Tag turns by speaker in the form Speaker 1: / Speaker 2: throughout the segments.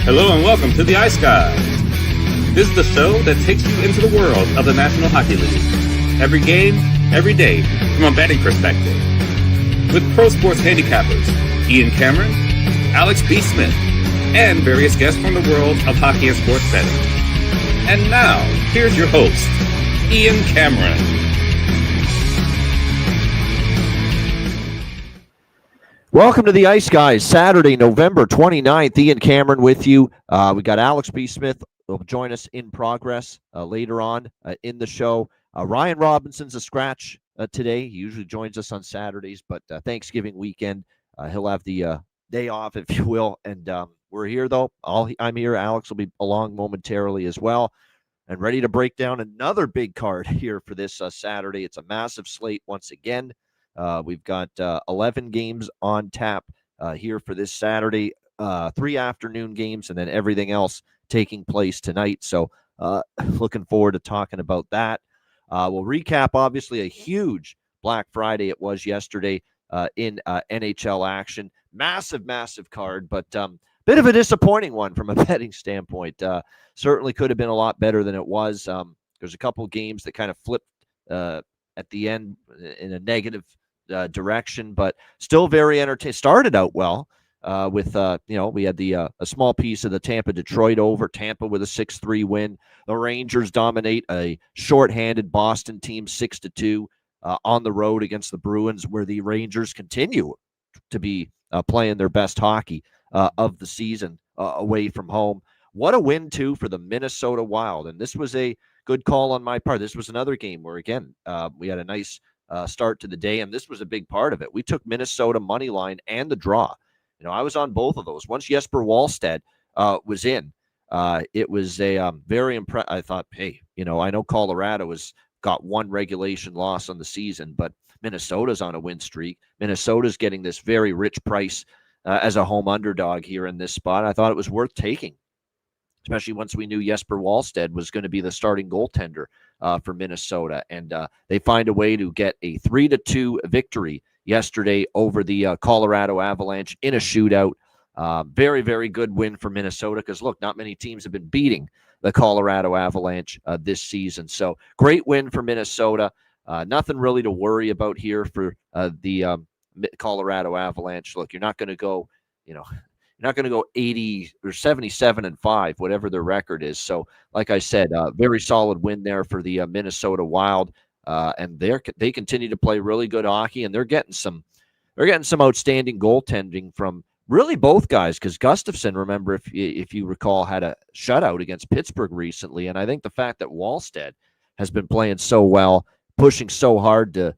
Speaker 1: Hello and welcome to the Ice Guys. This is the show that takes you into the world of the National Hockey League. Every game, every day, from a betting perspective. With pro sports handicappers, Ian Cameron, Alex B. Smith, and various guests from the world of hockey and sports betting. And now, here's your host, Ian Cameron.
Speaker 2: Welcome to the Ice Guys, Saturday, November 29th. Ian Cameron with you. We got Alex B. Smith will join us in progress later on in the show. Ryan Robinson's a scratch today. He usually joins us on Saturdays, but Thanksgiving weekend, he'll have the day off, if you will. And we're here, though. I'm here. Alex will be along momentarily as well, and ready to break down another big card here for this Saturday. It's a massive slate once again. We've got 11 games on tap here for this Saturday, 3 afternoon games, and then everything else taking place tonight. So looking forward to talking about that. We'll recap, obviously, a huge Black Friday it was yesterday in NHL action. Massive card, but bit of a disappointing one from a betting standpoint. Certainly could have been a lot better than it was. There's a couple games that kind of flipped at the end in a negative direction, but still very entertaining. Started out well with we had a small piece of the Tampa-Detroit over. Tampa with a 6-3 win. The Rangers dominate a shorthanded Boston team 6-2 on the road against the Bruins, where the Rangers continue to be playing their best hockey of the season away from home. What a win, too, for the Minnesota Wild. And this was a good call on my part. This was another game where, again, we had a nice start to the day, and this was a big part of it. We took Minnesota money line and the draw. I was on both of those. Once Jesper Wallstedt was in, it was a very impressive. I thought, hey, I know Colorado has got one regulation loss on the season, but Minnesota's on a win streak. Minnesota's getting this very rich price as a home underdog here in this spot. I thought it was worth taking, especially once we knew Jesper Wallstedt was going to be the starting goaltender for Minnesota. And they find a way to get a 3-2 victory yesterday over the Colorado Avalanche in a shootout. Very, very good win for Minnesota because, look, not many teams have been beating the Colorado Avalanche this season. So great win for Minnesota. Nothing really to worry about here for the Colorado Avalanche. Look, you're not going to go, you're not going to go 80 or 77-5, whatever their record is. So, like I said, very solid win there for the Minnesota Wild, and they continue to play really good hockey, and they're getting some outstanding goaltending from really both guys. Because Gustafsson, remember, if you recall, had a shutout against Pittsburgh recently, and I think the fact that Wallstedt has been playing so well, pushing so hard to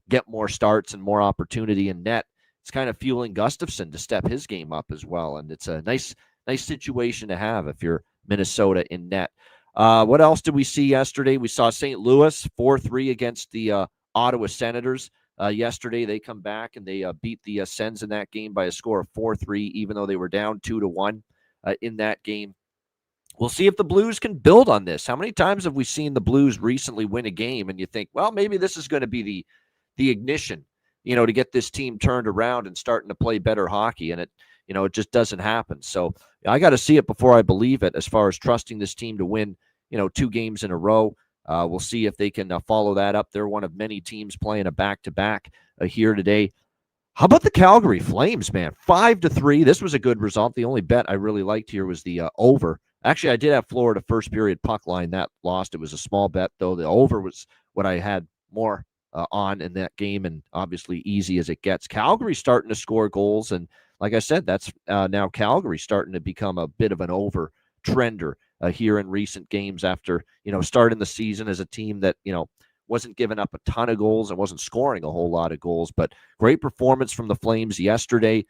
Speaker 2: get more starts and more opportunity in net, it's kind of fueling Gustafsson to step his game up as well. And it's a nice situation to have if you're Minnesota in net. What else did we see yesterday? We saw St. Louis 4-3 against the Ottawa Senators. Yesterday, they come back and they beat the Sens in that game by a score of 4-3, even though they were down 2-1 in that game. We'll see if the Blues can build on this. How many times have we seen the Blues recently win a game and you think, well, maybe this is going to be the ignition, to get this team turned around and starting to play better hockey, and it just doesn't happen. So I got to see it before I believe it as far as trusting this team to win, 2 games in a row. We'll see if they can follow that up. They're one of many teams playing a back-to-back here today. How about the Calgary Flames, man? 5-3. This was a good result. The only bet I really liked here was the over. Actually, I did have Florida first period puck line. That lost. It was a small bet, though. The over was what I had more on in that game, and obviously easy as it gets. Calgary starting to score goals, and like I said, that's now Calgary starting to become a bit of an over trender here in recent games after starting the season as a team that wasn't giving up a ton of goals and wasn't scoring a whole lot of goals. But great performance from the Flames yesterday.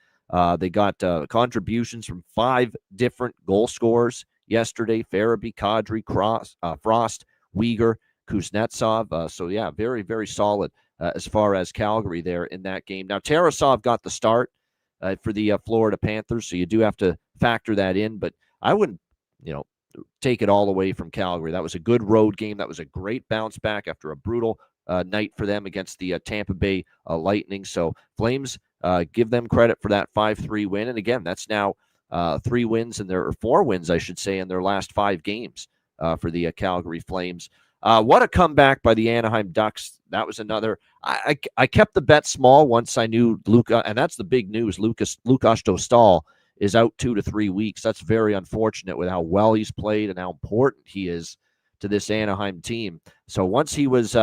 Speaker 2: They got contributions from 5 different goal scorers yesterday: Farabee, Kadri, Frost, Weegar, Kuznetsov. So, yeah, very, very solid as far as Calgary there in that game. Now, Tarasov got the start for the Florida Panthers, so you do have to factor that in. But I wouldn't, take it all away from Calgary. That was a good road game. That was a great bounce back after a brutal night for them against the Tampa Bay Lightning. So Flames, give them credit for that 5-3 win. And again, that's now 4 wins, I should say, in their last 5 games for the Calgary Flames. What a comeback by the Anaheim Ducks. That was another. I kept the bet small once I knew Luka, and that's the big news. Lukas Dostal is out 2 to 3 weeks. That's very unfortunate with how well he's played and how important he is to this Anaheim team. So once he was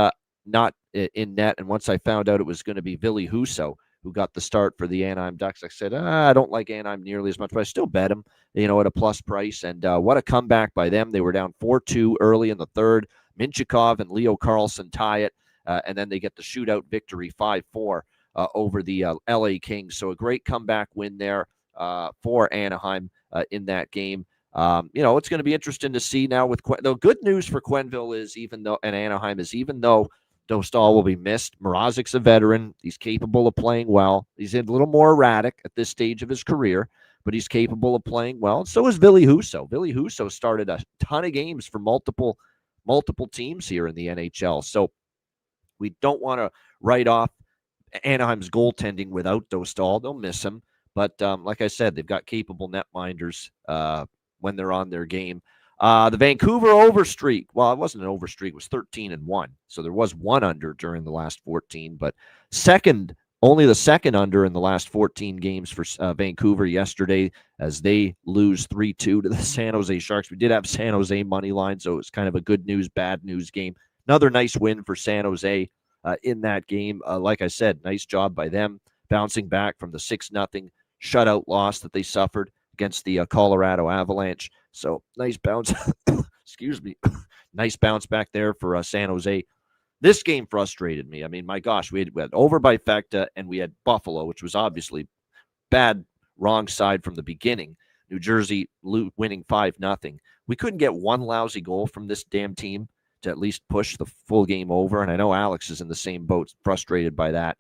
Speaker 2: not in net, and once I found out it was going to be Ville Husso who got the start for the Anaheim Ducks, I said, I don't like Anaheim nearly as much, but I still bet him, at a plus price. And what a comeback by them. They were down 4-2 early in the third. Minchikov and Leo Carlson tie it, and then they get the shootout victory 5-4 over the LA Kings. So a great comeback win there for Anaheim in that game. It's going to be interesting to see now with the good news for Quenneville is even though Dostal will be missed, Mrazek's a veteran. He's capable of playing well. He's a little more erratic at this stage of his career, but he's capable of playing well. And so is Ville Husso. Ville Husso started a ton of games for multiple teams here in the NHL. So we don't want to write off Anaheim's goaltending without Dostal. They'll miss him. But like I said, they've got capable netminders when they're on their game. The Vancouver overstreak. Well, it wasn't an overstreak. It was 13-1. So there was one under during the last 14. But only the second under in the last 14 games for Vancouver yesterday as they lose 3-2 to the San Jose Sharks. We did have San Jose money line, so it was kind of a good news, bad news game. Another nice win for San Jose in that game. Like I said, nice job by them bouncing back from the 6-0 shutout loss that they suffered against the Colorado Avalanche. So nice bounce. Excuse me. Nice bounce back there for San Jose. This game frustrated me. I mean, my gosh, we had over by Fecta and we had Buffalo, which was obviously bad, wrong side from the beginning. New Jersey winning 5-0. We couldn't get one lousy goal from this damn team to at least push the full game over. And I know Alex is in the same boat, frustrated by that.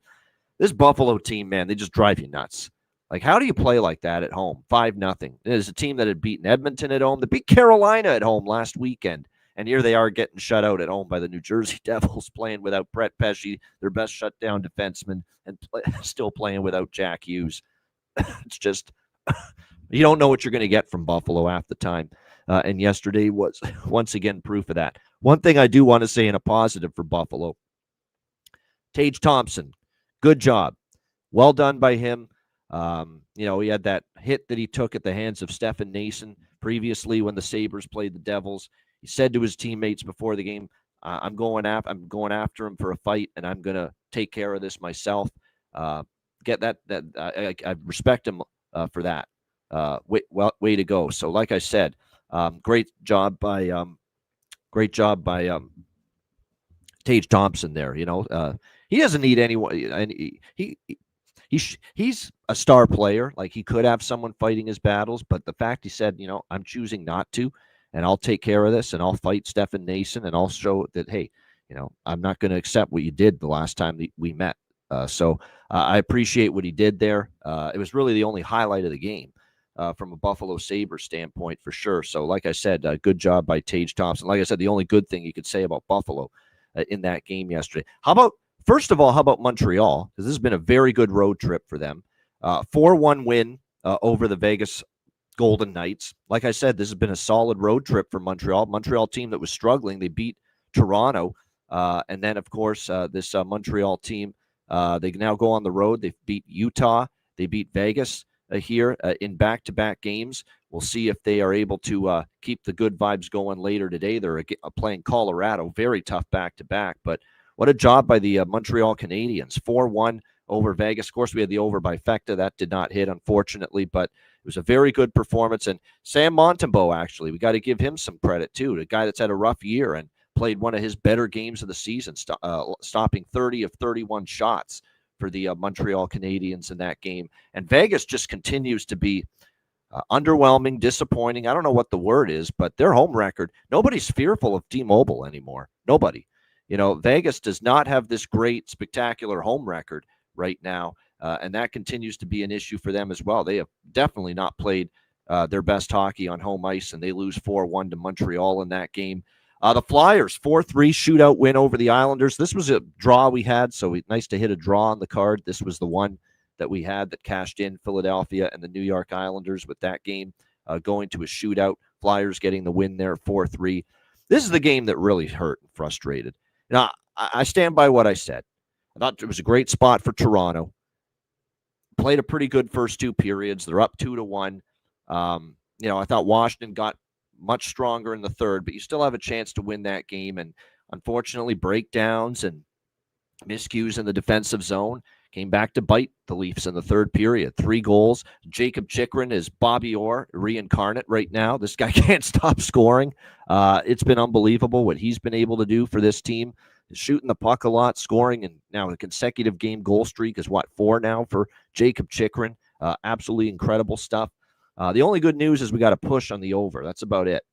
Speaker 2: This Buffalo team, man, they just drive you nuts. Like, how do you play like that at home? 5-0. It is a team that had beaten Edmonton at home, that beat Carolina at home last weekend. And here they are getting shut out at home by the New Jersey Devils, playing without Brett Pesce, their best shutdown defenseman, and still playing without Jack Hughes. It's just, you don't know what you're going to get from Buffalo half the time. And yesterday was once again proof of that. One thing I do want to say in a positive for Buffalo, Tage Thompson, good job. Well done by him. He had that hit that he took at the hands of Stefan Nason previously when the Sabres played the Devils. He said to his teammates before the game, I'm going after him for a fight, and I'm going to take care of this myself. Get that. I respect him for that. Way to go. So, like I said, great job by Tage Thompson there. He doesn't need anyone, and he's a star player. Like, he could have someone fighting his battles, but the fact he said, I'm choosing not to, and I'll take care of this, and I'll fight Stefan Nason, and I'll show that, hey, I'm not going to accept what you did the last time we met. So I appreciate what he did there. It was really the only highlight of the game from a Buffalo Sabres standpoint, for sure. So, like I said, good job by Tage Thompson. Like I said, the only good thing you could say about Buffalo in that game yesterday. First of all, how about Montreal? Because this has been a very good road trip for them. 4-1 win over the Vegas Golden Knights. Like I said, this has been a solid road trip for Montreal. Montreal team that was struggling. They beat Toronto. And then, of course, this Montreal team, they now go on the road. They beat Utah. They beat Vegas here in back-to-back games. We'll see if they are able to keep the good vibes going later today. They're playing Colorado. Very tough back-to-back. But what a job by the Montreal Canadiens. 4-1 over Vegas. Of course, we had the over by Fecta. That did not hit, unfortunately, but it was a very good performance. And Sam Montembeault, actually, we got to give him some credit, too. The guy that's had a rough year and played one of his better games of the season, stopping 30 of 31 shots for the Montreal Canadiens in that game. And Vegas just continues to be underwhelming, disappointing. I don't know what the word is, but their home record, nobody's fearful of T-Mobile anymore. Nobody. Vegas does not have this great, spectacular home record right now, and that continues to be an issue for them as well. They have definitely not played their best hockey on home ice, and they lose 4-1 to Montreal in that game. The Flyers, 4-3 shootout win over the Islanders. This was a draw we had, so nice to hit a draw on the card. This was the one that we had that cashed in, Philadelphia and the New York Islanders, with that game going to a shootout. Flyers getting the win there 4-3. This is the game that really hurt and frustrated. Now, I stand by what I said. I thought it was a great spot for Toronto. Played a pretty good first two periods. They're up 2-1. I thought Washington got much stronger in the third, but you still have a chance to win that game. And unfortunately, breakdowns and miscues in the defensive zone came back to bite the Leafs in the third period. 3 goals. Jacob Chychrun is Bobby Orr reincarnate right now. This guy can't stop scoring. It's been unbelievable what he's been able to do for this team. He's shooting the puck a lot, scoring, and now the consecutive game goal streak is 4 now for Jacob Chychrun. Absolutely incredible stuff. The only good news is we got a push on the over. That's about it.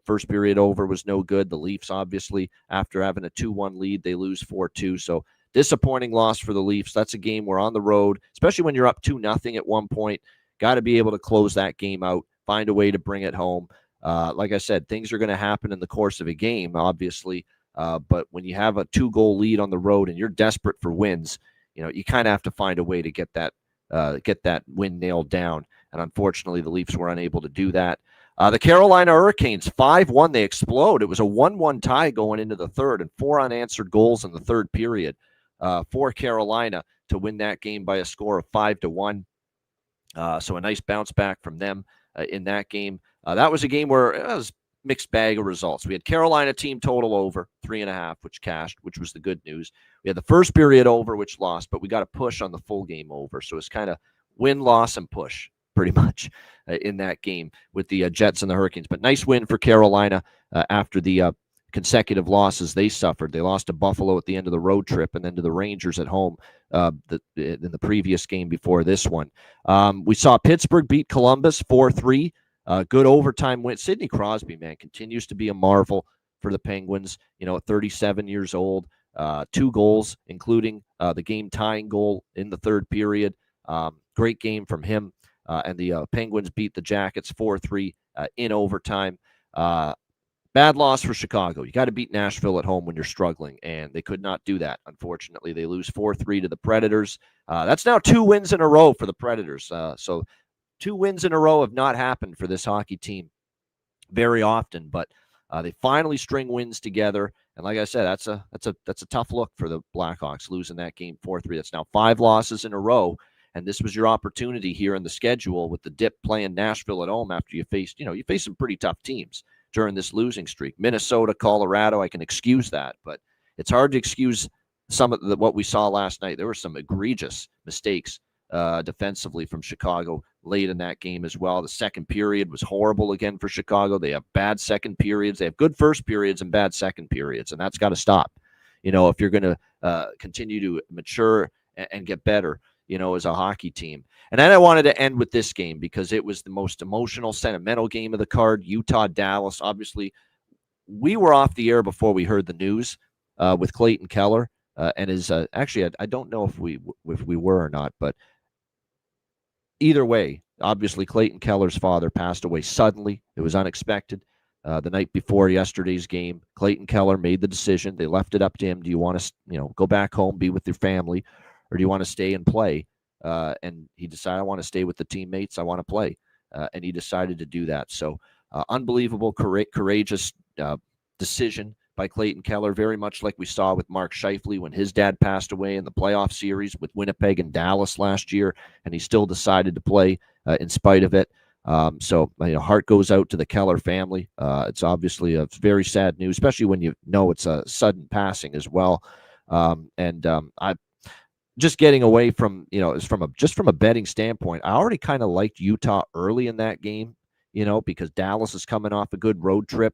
Speaker 2: First period over was no good. The Leafs, obviously, after having a 2-1 lead, they lose 4-2. So disappointing loss for the Leafs. That's a game where on the road, especially when you're up 2-0 at one point, got to be able to close that game out, find a way to bring it home. Like I said, things are going to happen in the course of a game, obviously. But when you have a 2-goal lead on the road and you're desperate for wins, you kind of have to find a way to get that win nailed down. And unfortunately, the Leafs were unable to do that. The Carolina Hurricanes, 5-1. They explode. It was a 1-1 tie going into the third and 4 unanswered goals in the third period for Carolina to win that game by a score of 5-1. So a nice bounce back from them in that game. That was a game where it was mixed bag of results. We had Carolina team total over 3.5, which cashed, which was the good news. We had the first period over, which lost, but we got a push on the full game over. So it's kind of win, loss, and push pretty much in that game with the Jets and the Hurricanes. But nice win for Carolina after the consecutive losses they suffered. They lost to Buffalo at the end of the road trip and then to the Rangers at home in the previous game before this one. We saw Pittsburgh beat Columbus 4-3. Good overtime win. Sidney Crosby, man, continues to be a marvel for the Penguins. At 37 years old, 2 goals, including the game-tying goal in the third period. Great game from him. And the Penguins beat the Jackets 4-3 in overtime. Bad loss for Chicago. You got to beat Nashville at home when you're struggling, and they could not do that. Unfortunately, they lose 4-3 to the Predators. That's now 2 wins in a row for the Predators. So 2 wins in a row have not happened for this hockey team very often, but they finally string wins together. And like I said, that's a tough look for the Blackhawks, losing that game 4-3. That's now 5 losses in a row. And this was your opportunity here in the schedule with the Dip playing Nashville at home after you faced some pretty tough teams during this losing streak. Minnesota, Colorado, I can excuse that, but it's hard to excuse some of what we saw last night. There were some egregious mistakes defensively from Chicago late in that game as well. The second period was horrible again for Chicago. They have bad second periods. They have good first periods and bad second periods, and that's got to stop. If you're going to continue to mature and get better, as a hockey team. And then I wanted to end with this game because it was the most emotional, sentimental game of the card. Utah-Dallas. Obviously, we were off the air before we heard the news with Clayton Keller. And is actually, I don't know if we were or not, but either way, obviously Clayton Keller's father passed away suddenly. It was unexpected. The night before yesterday's game, Clayton Keller made the decision. They left it up to him. Do you want to, go back home, be with your family, or do you want to stay and play? And he decided, I want to stay with the teammates. I want to play. And he decided to do that. So unbelievable, courageous decision by Clayton Keller, very much like we saw with Mark Scheifele when his dad passed away in the playoff series with Winnipeg and Dallas last year, and he still decided to play in spite of it. So heart goes out to the Keller family. It's obviously a very sad news, especially when you know it's a sudden passing as well. I just getting away from, from a betting standpoint, I already kind of liked Utah early in that game, because Dallas is coming off a good road trip.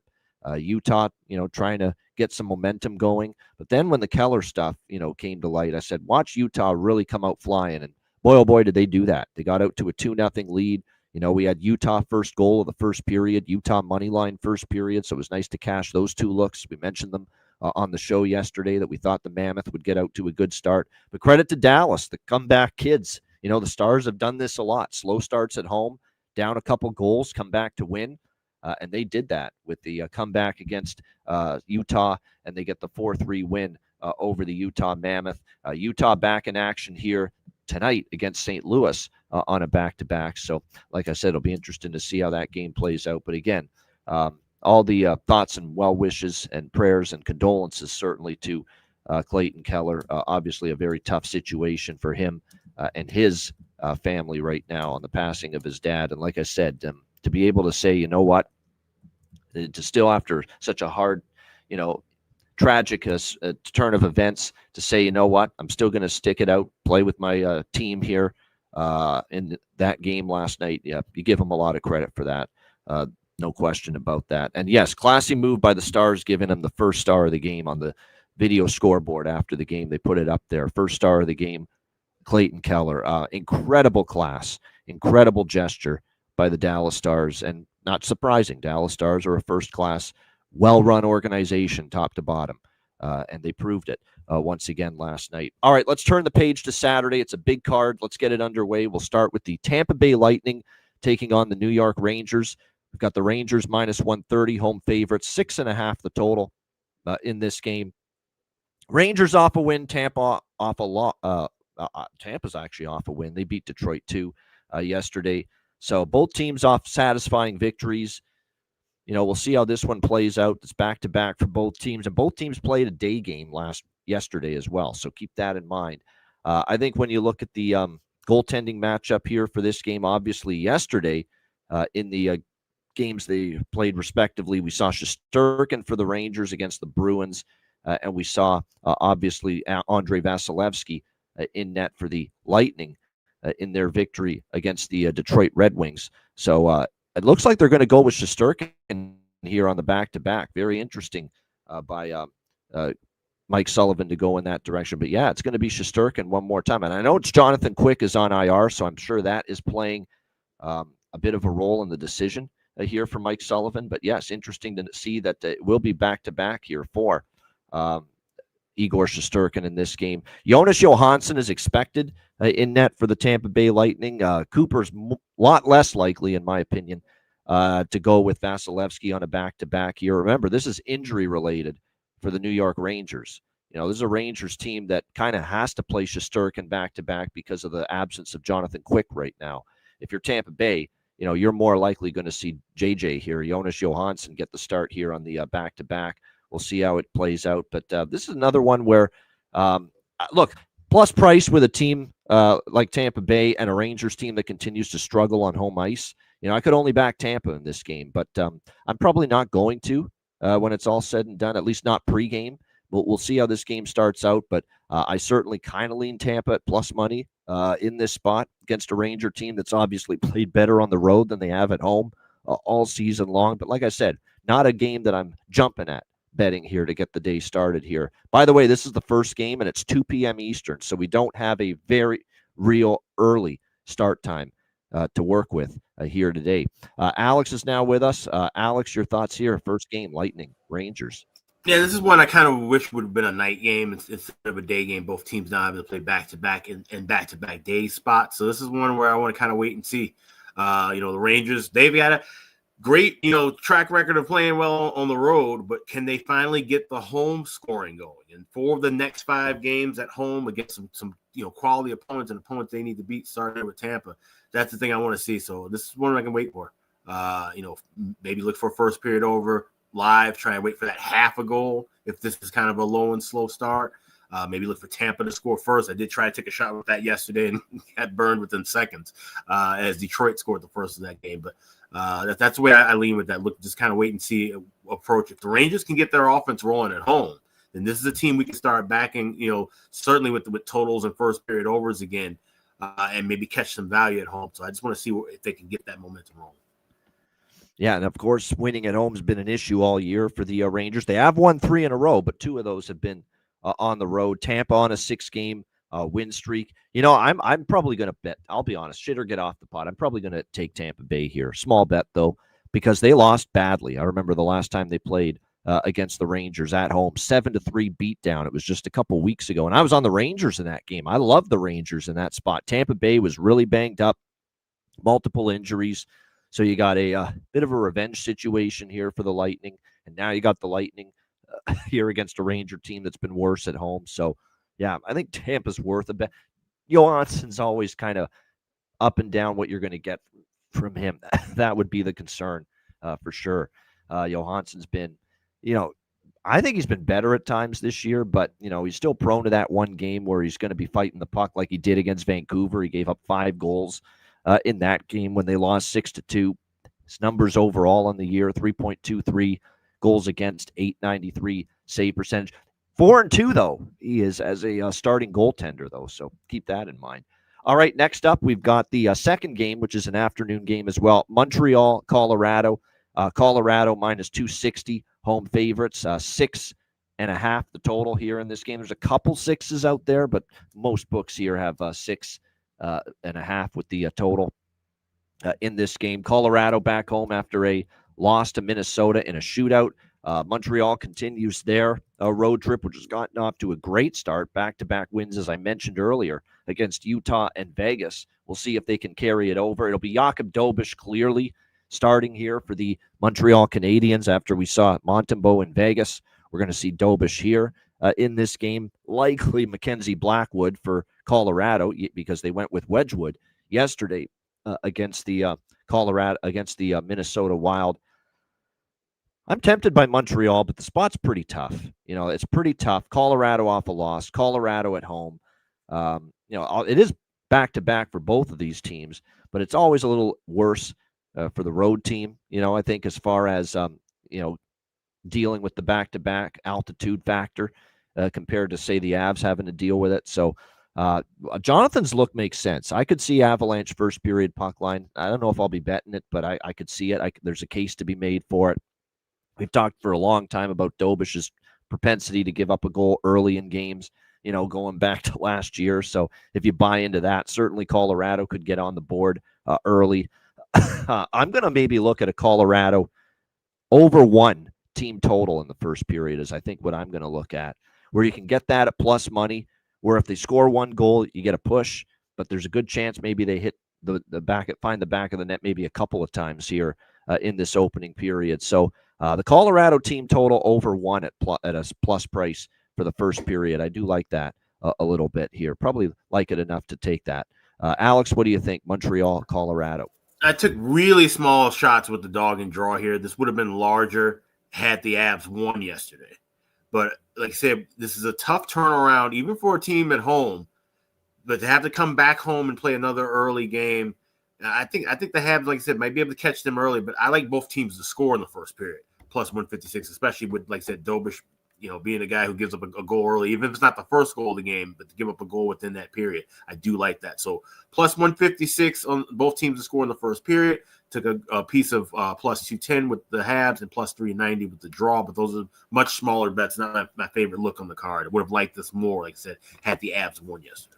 Speaker 2: Utah, trying to get some momentum going. But then when the Keller stuff, came to light, I said, watch Utah really come out flying. And boy, oh boy, did they do that. They got out to a 2-0 lead. We had Utah first goal of the first period, Utah money line first period. So it was nice to cash those 2 looks. We mentioned them on the show yesterday that we thought the Mammoth would get out to a good start. But credit to Dallas, the comeback kids. The Stars have done this a lot. Slow starts at home, down a couple goals, come back to win. And they did that with the comeback against Utah, and they get the 4-3 win over the Utah Mammoth. Utah back in action here tonight against St. Louis on a back-to-back. So, like I said, it'll be interesting to see how that game plays out. But again, all the thoughts and well wishes and prayers and condolences certainly to Clayton Keller. Obviously, a very tough situation for him and his family right now on the passing of his dad. And like I said, to be able to say, you know what, to still after such a hard, tragic turn of events, to say, you know what, I'm still going to stick it out, play with my team here in that game last night. Yeah, you give him a lot of credit for that. No question about that. And yes, classy move by the Stars, giving him the first star of the game on the video scoreboard after the game. They put it up there. First star of the game, Clayton Keller. Incredible class, incredible gesture by the Dallas Stars. And not surprising, Dallas Stars are a first-class, well-run organization, top to bottom. And they proved it once again last night. All right, let's turn the page to Saturday. It's a big card. Let's get it underway. We'll start with the Tampa Bay Lightning taking on the New York Rangers. We've got the Rangers minus 130, home favorites, 6.5 the total in this game. Rangers off a win, Tampa off a lot. Tampa's actually off a win. They beat Detroit too yesterday. So both teams off satisfying victories. We'll see how this one plays out. It's back-to-back for both teams, and both teams played a day game yesterday as well. So keep that in mind. I think when you look at the goaltending matchup here for this game, obviously yesterday in the games they played respectively, we saw Shesterkin for the Rangers against the Bruins, and we saw obviously Andrei Vasilevsky in net for the Lightning in their victory against the Detroit Red Wings. So it looks like they're going to go with Shesterkin here on the back-to-back. Very interesting by Mike Sullivan to go in that direction. But yeah, it's going to be Shesterkin one more time. And I know it's Jonathan Quick is on IR, so I'm sure that is playing a bit of a role in the decision here for Mike Sullivan. But yes, interesting to see that it will be back-to-back here for Igor Shesterkin in this game. Jonas Johansson is expected in net for the Tampa Bay Lightning. Cooper's a lot less likely, in my opinion, to go with Vasilevsky on a back-to-back here. Remember, this is injury-related for the New York Rangers. This is a Rangers team that kind of has to play Shesterkin back-to-back because of the absence of Jonathan Quick right now. If you're Tampa Bay, you're more likely going to see JJ here, Jonas Johansson, get the start here on the back-to-back. We'll see how it plays out. But this is another one where, look, plus price with a team like Tampa Bay and a Rangers team that continues to struggle on home ice. I could only back Tampa in this game, but I'm probably not going to when it's all said and done, at least not pregame. We'll see how this game starts out, but I certainly kind of lean Tampa at plus money in this spot against a Ranger team that's obviously played better on the road than they have at home all season long. But like I said, not a game that I'm jumping at betting here to get the day started here. By the way, this is the first game, and it's 2 p.m. Eastern, so we don't have a very real early start time to work with here today. Alex is now with us. Alex, your thoughts here? First game, Lightning, Rangers.
Speaker 3: Yeah, this is one I kind of wish would have been a night game instead of a day game. Both teams now having to play back-to-back and back-to-back day spots. So this is one where I want to kind of wait and see. The Rangers, they've got a great, track record of playing well on the road, but can they finally get the home scoring going? And 4 of the next 5 games at home against some quality opponents and opponents they need to beat, starting with Tampa. That's the thing I want to see. So this is one I can wait for. Maybe look for a first period over live, try and wait for that half a goal if this is kind of a low and slow start. Maybe look for Tampa to score first. I did try to take a shot with that yesterday and got burned within seconds as Detroit scored the first of that game. But that's the way I lean with that. Look, just kind of wait and see approach. If the Rangers can get their offense rolling at home, then this is a team we can start backing, certainly with totals and first period overs again, and maybe catch some value at home. So I just want to see if they can get that momentum rolling.
Speaker 2: Yeah, and of course, winning at home has been an issue all year for the Rangers. They have won 3 in a row, but 2 of those have been on the road. Tampa on a 6-game win streak. I'm probably going to bet, I'll be honest, shit or get off the pot. I'm probably going to take Tampa Bay here. Small bet, though, because they lost badly. I remember the last time they played against the Rangers at home, 7-3 beatdown. It was just a couple weeks ago, and I was on the Rangers in that game. I love the Rangers in that spot. Tampa Bay was really banged up, multiple injuries. So you got a bit of a revenge situation here for the Lightning, and now you got the Lightning here against a Ranger team that's been worse at home. So, yeah, I think Tampa's worth a bet. Johansson's always kind of up and down what you're going to get from him. That would be the concern for sure. Johansson's been, I think he's been better at times this year, but, he's still prone to that one game where he's going to be fighting the puck like he did against Vancouver. He gave up 5 goals in that game when they lost 6-2. His numbers overall on the year, 3.23 goals against, 893 save percentage. 4-2, though, he is as a starting goaltender, though, so keep that in mind. All right, next up, we've got the second game, which is an afternoon game as well. Montreal, Colorado. Colorado minus 260, home favorites. 6.5 the total here in this game. There's a couple sixes out there, but most books here have 6.5 with the total in this game. Colorado back home after a loss to Minnesota in a shootout. Montreal continues their road trip, which has gotten off to a great start. Back-to-back wins, as I mentioned earlier, against Utah and Vegas. We'll see if they can carry it over. It'll be Jakub Dobeš clearly starting here for the Montreal Canadiens after we saw Montembeault in Vegas. We're going to see Dobeš here in this game. Likely Mackenzie Blackwood for Colorado because they went with Wedgwood yesterday against the Minnesota Wild. I'm tempted by Montreal, but the spot's pretty tough. It's pretty tough. Colorado off a loss. Colorado at home. It is back-to-back for both of these teams, but it's always a little worse for the road team, I think, as far as, dealing with the back-to-back altitude factor compared to, say, the Avs having to deal with it. So Jonathan's look makes sense. I could see Avalanche first period puck line. I don't know if I'll be betting it, but I could see it. There's a case to be made for it. We've talked for a long time about Dobeš's propensity to give up a goal early in games, going back to last year. So if you buy into that, certainly Colorado could get on the board early. I'm going to maybe look at a Colorado over 1 team total in the first period is I think what I'm going to look at, where you can get that at plus money, where if they score 1 goal, you get a push, but there's a good chance maybe they hit the back, find the back of the net maybe a couple of times here in this opening period. So the Colorado team total over 1 at a plus price for the first period. I do like that a little bit here. Probably like it enough to take that. Alex, what do you think? Montreal, Colorado.
Speaker 3: I took really small shots with the dog and draw here. This would have been larger had the Avs won yesterday. But like I said, this is a tough turnaround, even for a team at home. But to have to come back home and play another early game, I think the Habs, like I said, might be able to catch them early. But I like both teams to score in the first period, plus 156, especially with, like I said, Dobeš, being a guy who gives up a goal early, even if it's not the first goal of the game, but to give up a goal within that period. I do like that. So plus 156 on both teams to score in the first period. Took a piece of plus 210 with the Habs and plus 390 with the draw, but those are much smaller bets. Not my favorite look on the card. I would have liked this more, like I said, had the Avs won yesterday.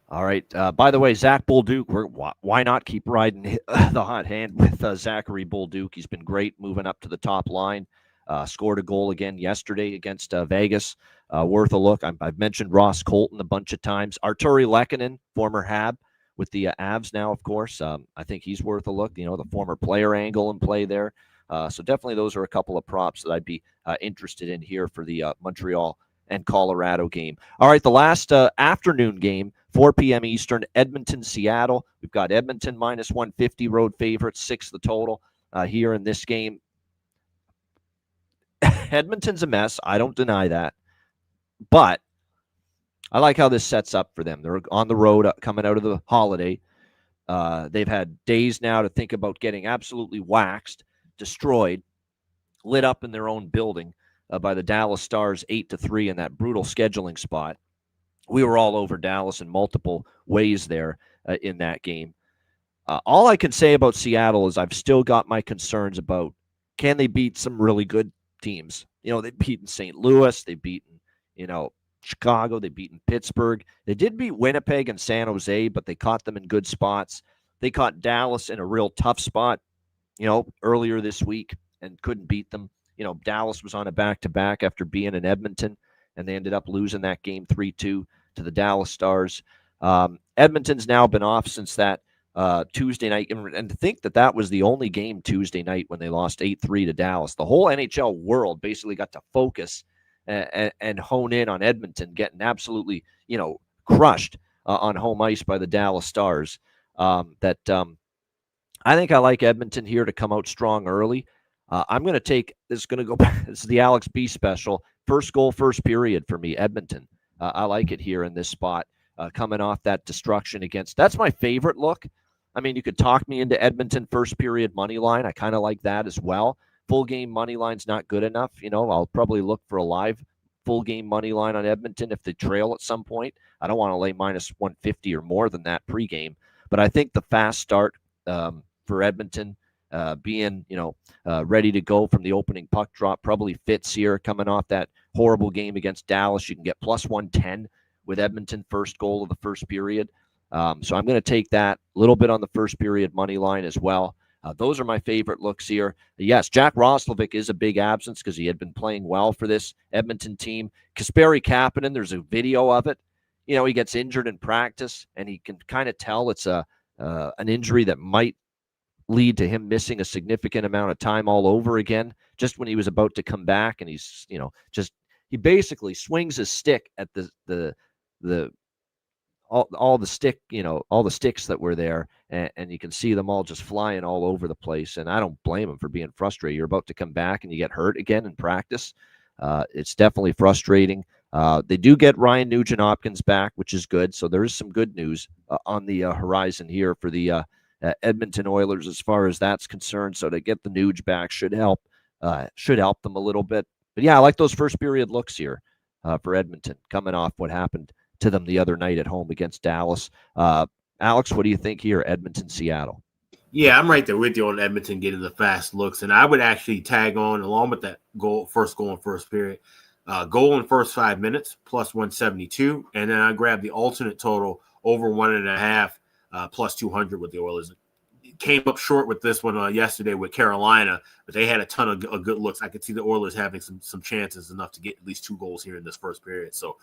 Speaker 2: All right. By the way, Zach Bolduc, why not keep riding the hot hand with Zachary Bolduc? He's been great moving up to the top line. Scored a goal again yesterday against Vegas. Worth a look. I've mentioned Ross Colton a bunch of times. Arturi Lehkonen, former Hab with the Avs now, of course. I think he's worth a look. The former player angle and play there. So definitely those are a couple of props that I'd be interested in here for the Montreal and Colorado game. All right, the last afternoon game, 4 p.m. Eastern, Edmonton, Seattle. We've got Edmonton minus 150 road favorites, 6 the total here in this game. Edmonton's a mess. I don't deny that. But I like how this sets up for them. They're on the road coming out of the holiday. They've had days now to think about getting absolutely waxed, destroyed, lit up in their own building by the Dallas Stars 8-3 in that brutal scheduling spot. We were all over Dallas in multiple ways there in that game. All I can say about Seattle is I've still got my concerns about can they beat some really good teams. They've beaten St. Louis. They've beaten, Chicago. They've beaten Pittsburgh. They did beat Winnipeg and San Jose, but they caught them in good spots. They caught Dallas in a real tough spot, earlier this week and couldn't beat them. Dallas was on a back-to-back after being in Edmonton, and they ended up losing that game 3-2 to the Dallas Stars. Edmonton's now been off since that Tuesday night, and to think that was the only game Tuesday night when they lost 8-3 to Dallas. The whole NHL world basically got to focus and hone in on Edmonton getting absolutely, crushed on home ice by the Dallas Stars. I think I like Edmonton here to come out strong early. I'm going to take this. Is going to go back. This is the Alex B special. First goal, first period for me. Edmonton. I like it here in this spot. Coming off that destruction against. That's my favorite look. I mean, you could talk me into Edmonton first period money line. I kind of like that as well. Full game money line's not good enough. I'll probably look for a live full game money line on Edmonton if they trail at some point. I don't want to lay minus 150 or more than that pregame. But I think the fast start for Edmonton, being ready to go from the opening puck drop probably fits here. Coming off that horrible game against Dallas, you can get plus 110 with Edmonton first goal of the first period. So I'm going to take that a little bit on the first period money line as well. Those are my favorite looks here. Yes, Jack Roslovic is a big absence because he had been playing well for this Edmonton team. Kasperi Kapanen, there's a video of it. He gets injured in practice, and he can kind of tell it's an injury that might lead to him missing a significant amount of time all over again, just when he was about to come back. And he's, he basically swings his stick at all the sticks that were there, and you can see them all just flying all over the place. And I don't blame him for being frustrated. You're about to come back and you get hurt again in practice. It's definitely frustrating. They do get Ryan Nugent-Hopkins back, which is good. So there is some good news on the horizon here for the Edmonton Oilers as far as that's concerned. So to get the Nuge back should help them a little bit. But yeah, I like those first period looks here for Edmonton coming off what happened to them the other night at home against Dallas. Alex, what do you think here, Edmonton, Seattle?
Speaker 3: Yeah, I'm right there with you on Edmonton getting the fast looks. And I would actually tag on, along with that first goal in first period, goal in first 5 minutes, plus 172. And then I grabbed the alternate total over 1.5, plus 200 with the Oilers. Came up short with this one yesterday with Carolina, but they had a ton of good looks. I could see the Oilers having some chances enough to get at least 2 goals here in this first period. So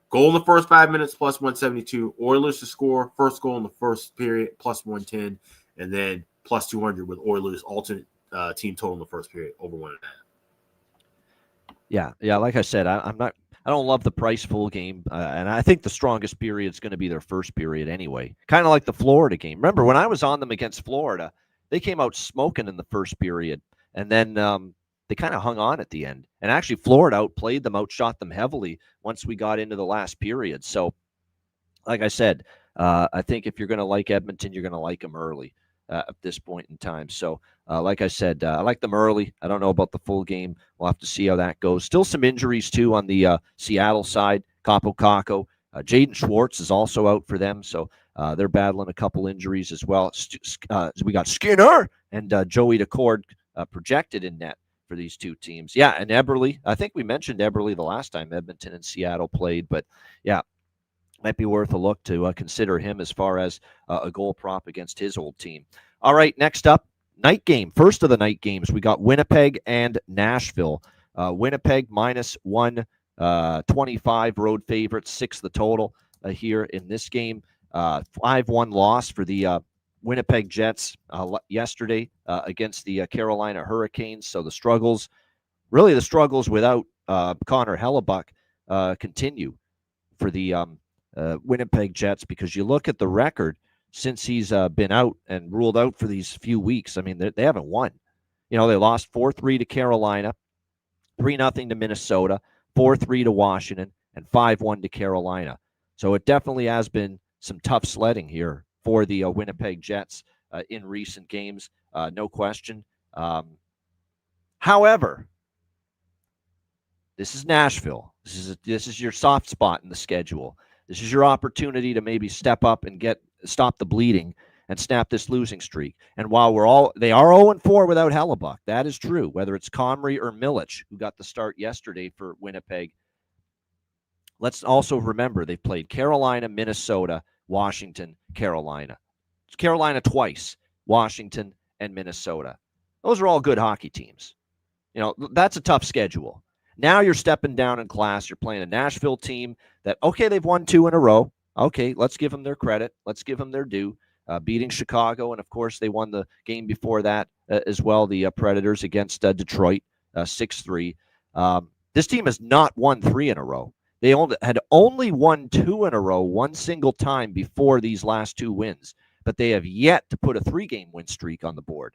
Speaker 3: goal in the first 5 minutes, plus 172. Oilers to score, first goal in the first period, plus 110. And then plus 200 with Oilers alternate team total in the first period, over 1.5.
Speaker 2: Yeah. Like I said, I don't love the price full game, and I think the strongest period is going to be their first period anyway. Kind of like the Florida game. Remember when I was on them against Florida, they came out smoking in the first period, and then they kind of hung on at the end. And actually, Florida outplayed them, outshot them heavily once we got into the last period. So, like I said, I think if you're going to like Edmonton, you're going to like them early at this point in time. So, like I said, I like them early. I don't know about the full game. We'll have to see how that goes. Still some injuries, too, on the Seattle side. Capo Caco. Jaden Schwartz is also out for them, so they're battling a couple injuries as well. We got Skinner and Joey Decord projected in net for these two teams. Yeah, and Eberle. I think we mentioned Eberle the last time Edmonton and Seattle played, but yeah, might be worth a look to consider him as far as a goal prop against his old team. All right, next up, night game. First of the night games, we got Winnipeg and Nashville. Winnipeg minus 125 road favorites, 6 the total here in this game. 5-1 loss for the Winnipeg Jets yesterday against the Carolina Hurricanes. So the struggles without Connor Hellebuck continue for the Winnipeg Jets, because you look at the record since he's been out and ruled out for these few weeks. I mean, they haven't won. They lost 4-3 to Carolina, 3-0 to Minnesota, 4-3 to Washington, and 5-1 to Carolina. So it definitely has been some tough sledding here for the Winnipeg Jets in recent games, no question. However, this is Nashville. This is your soft spot in the schedule. This is your opportunity to maybe step up and stop the bleeding and snap this losing streak. And while they are 0-4 without Hellebuck, that is true. Whether it's Comrie or Milic, who got the start yesterday for Winnipeg, let's also remember they've played Carolina, Minnesota, Washington, Carolina. It's Carolina twice, Washington, and Minnesota. Those are all good hockey teams. That's a tough schedule. Now you're stepping down in class. You're playing a Nashville team that, okay, they've won 2 in a row. Okay, let's give them their credit. Let's give them their due. Beating Chicago, and of course they won the game before that as well, the Predators against Detroit, 6-3. This team has not won 3 in a row. They had only won 2 in a row one single time before these last 2 wins, but they have yet to put a 3-game win streak on the board,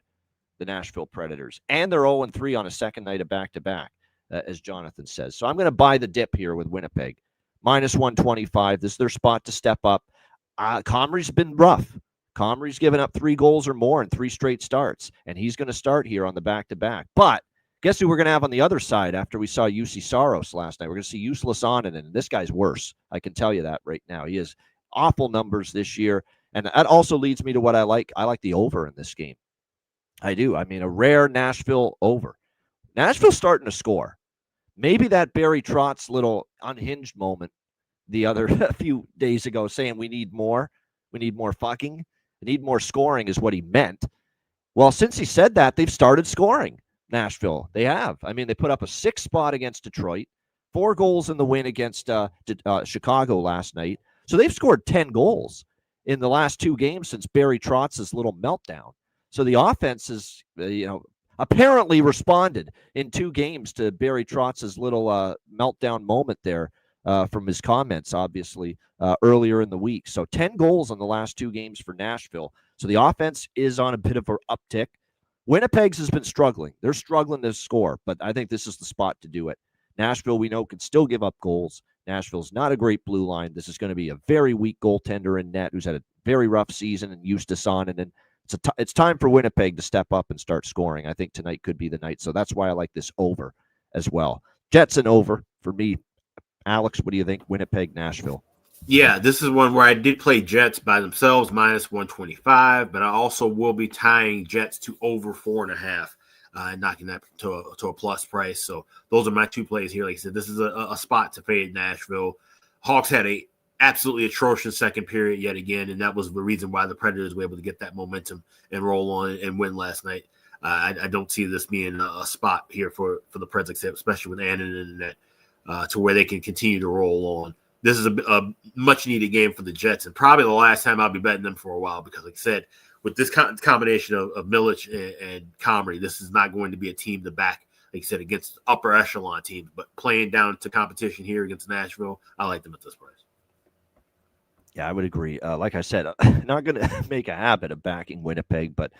Speaker 2: the Nashville Predators. And they're 0-3 on a second night of back-to-back, as Jonathan says. So I'm going to buy the dip here with Winnipeg. Minus 125. This is their spot to step up. Comrie's been rough. Comrie's given up 3 goals or more in 3 straight starts, and he's going to start here on the back-to-back. But guess who we're going to have on the other side after we saw UC Saros last night? We're going to see Useless Onanen, and this guy's worse. I can tell you that right now. He has awful numbers this year, and that also leads me to what I like. I like the over in this game. I do. I mean, a rare Nashville over. Nashville's starting to score. Maybe that Barry Trotz little unhinged moment a few days ago saying we need more fucking, we need more scoring is what he meant. Well, since he said that, they've started scoring. Nashville, they have. I mean, they put up a 6 spot against Detroit, 4 goals in the win against Chicago last night. So they've scored 10 goals in the last 2 games since Barry Trotz's little meltdown. So the offense has, apparently responded in 2 games to Barry Trotz's little meltdown moment there from his comments, obviously, earlier in the week. So 10 goals in the last 2 games for Nashville. So the offense is on a bit of an uptick. Winnipeg's has been struggling. They're struggling to score, but I think this is the spot to do it. Nashville, we know, can still give up goals. Nashville's not a great blue line. This is going to be a very weak goaltender in net who's had a very rough season and Eustace on. And then it's time for Winnipeg to step up and start scoring. I think tonight could be the night. So that's why I like this over as well. Jets and over for me. Alex, what do you think? Winnipeg, Nashville.
Speaker 3: Yeah, this is one where I did play Jets by themselves, minus 125, but I also will be tying Jets to over 4.5, and knocking that to a plus price. So those are my 2 plays here. Like I said, this is a spot to fade Nashville. Hawks had a absolutely atrocious second period yet again, and that was the reason why the Predators were able to get that momentum and roll on and win last night. I don't see this being a spot here for the Preds, especially with Annan in the net, to where they can continue to roll on. This is a much-needed game for the Jets, and probably the last time I'll be betting them for a while because, like I said, with this combination of Milic and Comrie, this is not going to be a team to back, like I said, against upper echelon teams. But playing down to competition here against Nashville, I like them at this price.
Speaker 2: Yeah, I would agree. Like I said, I'm not going to make a habit of backing Winnipeg, but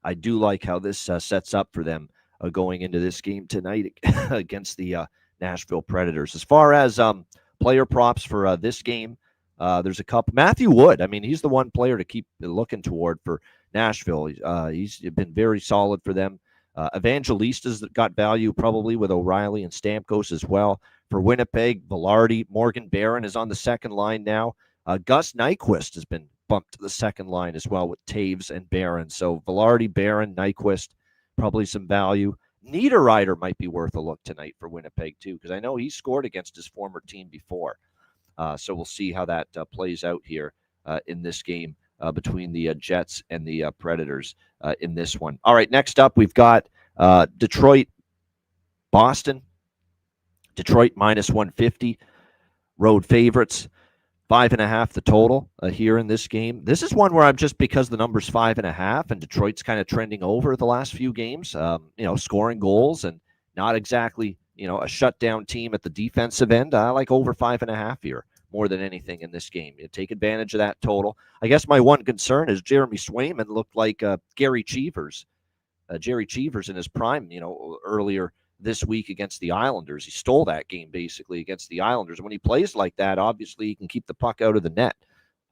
Speaker 2: I do like how this sets up for them going into this game tonight against the Nashville Predators. As far as player props for this game, there's a couple. Matthew Wood, I mean, he's the one player to keep looking toward for Nashville. He's been very solid for them. Evangelista's got value probably with O'Reilly and Stamkos as well. For Winnipeg, Velarde, Morgan Barron is on the second line now. Gus Nyquist has been bumped to the second line as well with Taves and Barron. So Velarde, Barron, Nyquist, probably some value. Niederreiter might be worth a look tonight for Winnipeg too, because I know he scored against his former team before. So we'll see how that plays out here in this game between the Jets and the Predators in this one. All right, next up we've got Detroit, Boston. Detroit minus 150, road favorites. 5.5 the total here in this game. This is one where I'm just, because the number's 5.5 and Detroit's kind of trending over the last few games, scoring goals and not exactly, a shutdown team at the defensive end. I like over 5.5 here more than anything in this game. You take advantage of that total. I guess my one concern is Jeremy Swayman looked like Jerry Cheevers in his prime, earlier this week against the Islanders. He stole that game basically against the Islanders. And when he plays like that, obviously he can keep the puck out of the net.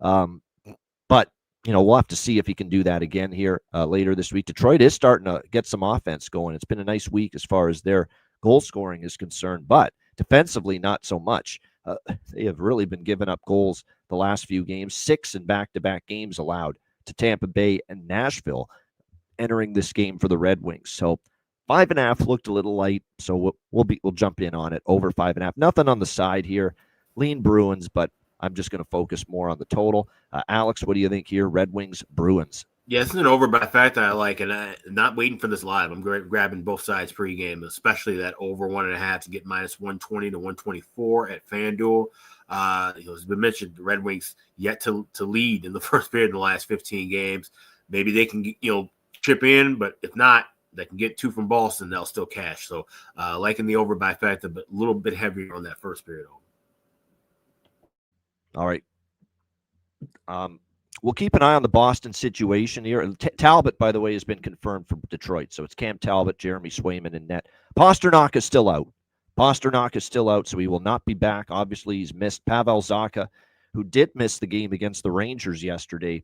Speaker 2: But we'll have to see if he can do that again here later this week. Detroit is starting to get some offense going. It's been a nice week as far as their goal scoring is concerned, but defensively, not so much. They have really been giving up goals the last few games, 6 in back-to-back games allowed to Tampa Bay and Nashville entering this game for the Red Wings. So 5.5 looked a little light, so we'll jump in on it over 5.5. Nothing on the side here. Lean Bruins, but I'm just going to focus more on the total. Alex, what do you think here? Red Wings, Bruins.
Speaker 3: Yeah, it's an over by fact that I like, and I'm not waiting for this live. I'm grabbing both sides pregame, especially that over 1.5 to get minus 120 to 124 at FanDuel. As been mentioned, the Red Wings yet to lead in the first period in the last 15 games. Maybe they can chip in, but if not, they can get 2 from Boston, they'll still cash. So liking the over by factor, but a little bit heavier on that first period over.
Speaker 2: All right. We'll keep an eye on the Boston situation here. Talbot, by the way, has been confirmed for Detroit. So it's Cam Talbot, Jeremy Swayman in net. Pasternak is still out. So he will not be back. Obviously, he's missed. Pavel Zacha, who did miss the game against the Rangers yesterday.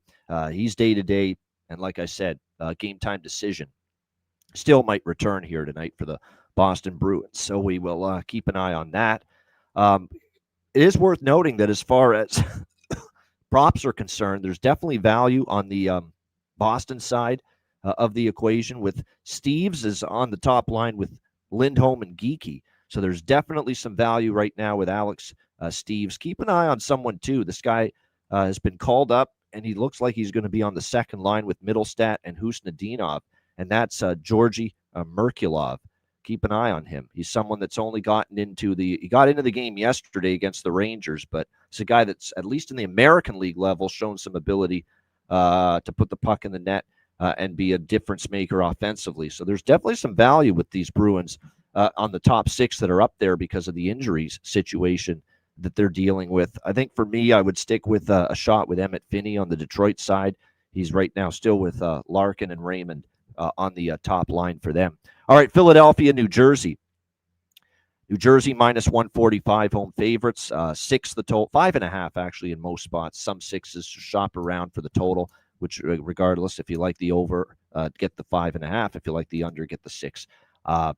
Speaker 2: He's day-to-day. And like I said, game-time decision. Still might return here tonight for the Boston Bruins. So we will keep an eye on that. It is worth noting that as far as props are concerned, there's definitely value on the Boston side of the equation, with Steves is on the top line with Lindholm and Geekie. So there's definitely some value right now with Alex Steves. Keep an eye on someone, too. This guy has been called up, and he looks like he's going to be on the second line with Middlestat and Husnudinov, and that's Georgi Merkulov. Keep an eye on him. He's someone that's only gotten into the game yesterday against the Rangers, but it's a guy that's, at least in the American League level, shown some ability to put the puck in the net and be a difference maker offensively. So there's definitely some value with these Bruins on the top six that are up there because of the injuries situation that they're dealing with. I think for me, I would stick with a shot with Emmett Finney on the Detroit side. He's right now still with Larkin and Raymond on the top line for them. All right, Philadelphia, New Jersey. New Jersey minus 145 home favorites. 6 the total, 5.5 actually in most spots. Some sixes to shop around for the total, which regardless, if you like the over, get the 5.5. If you like the under, get the 6.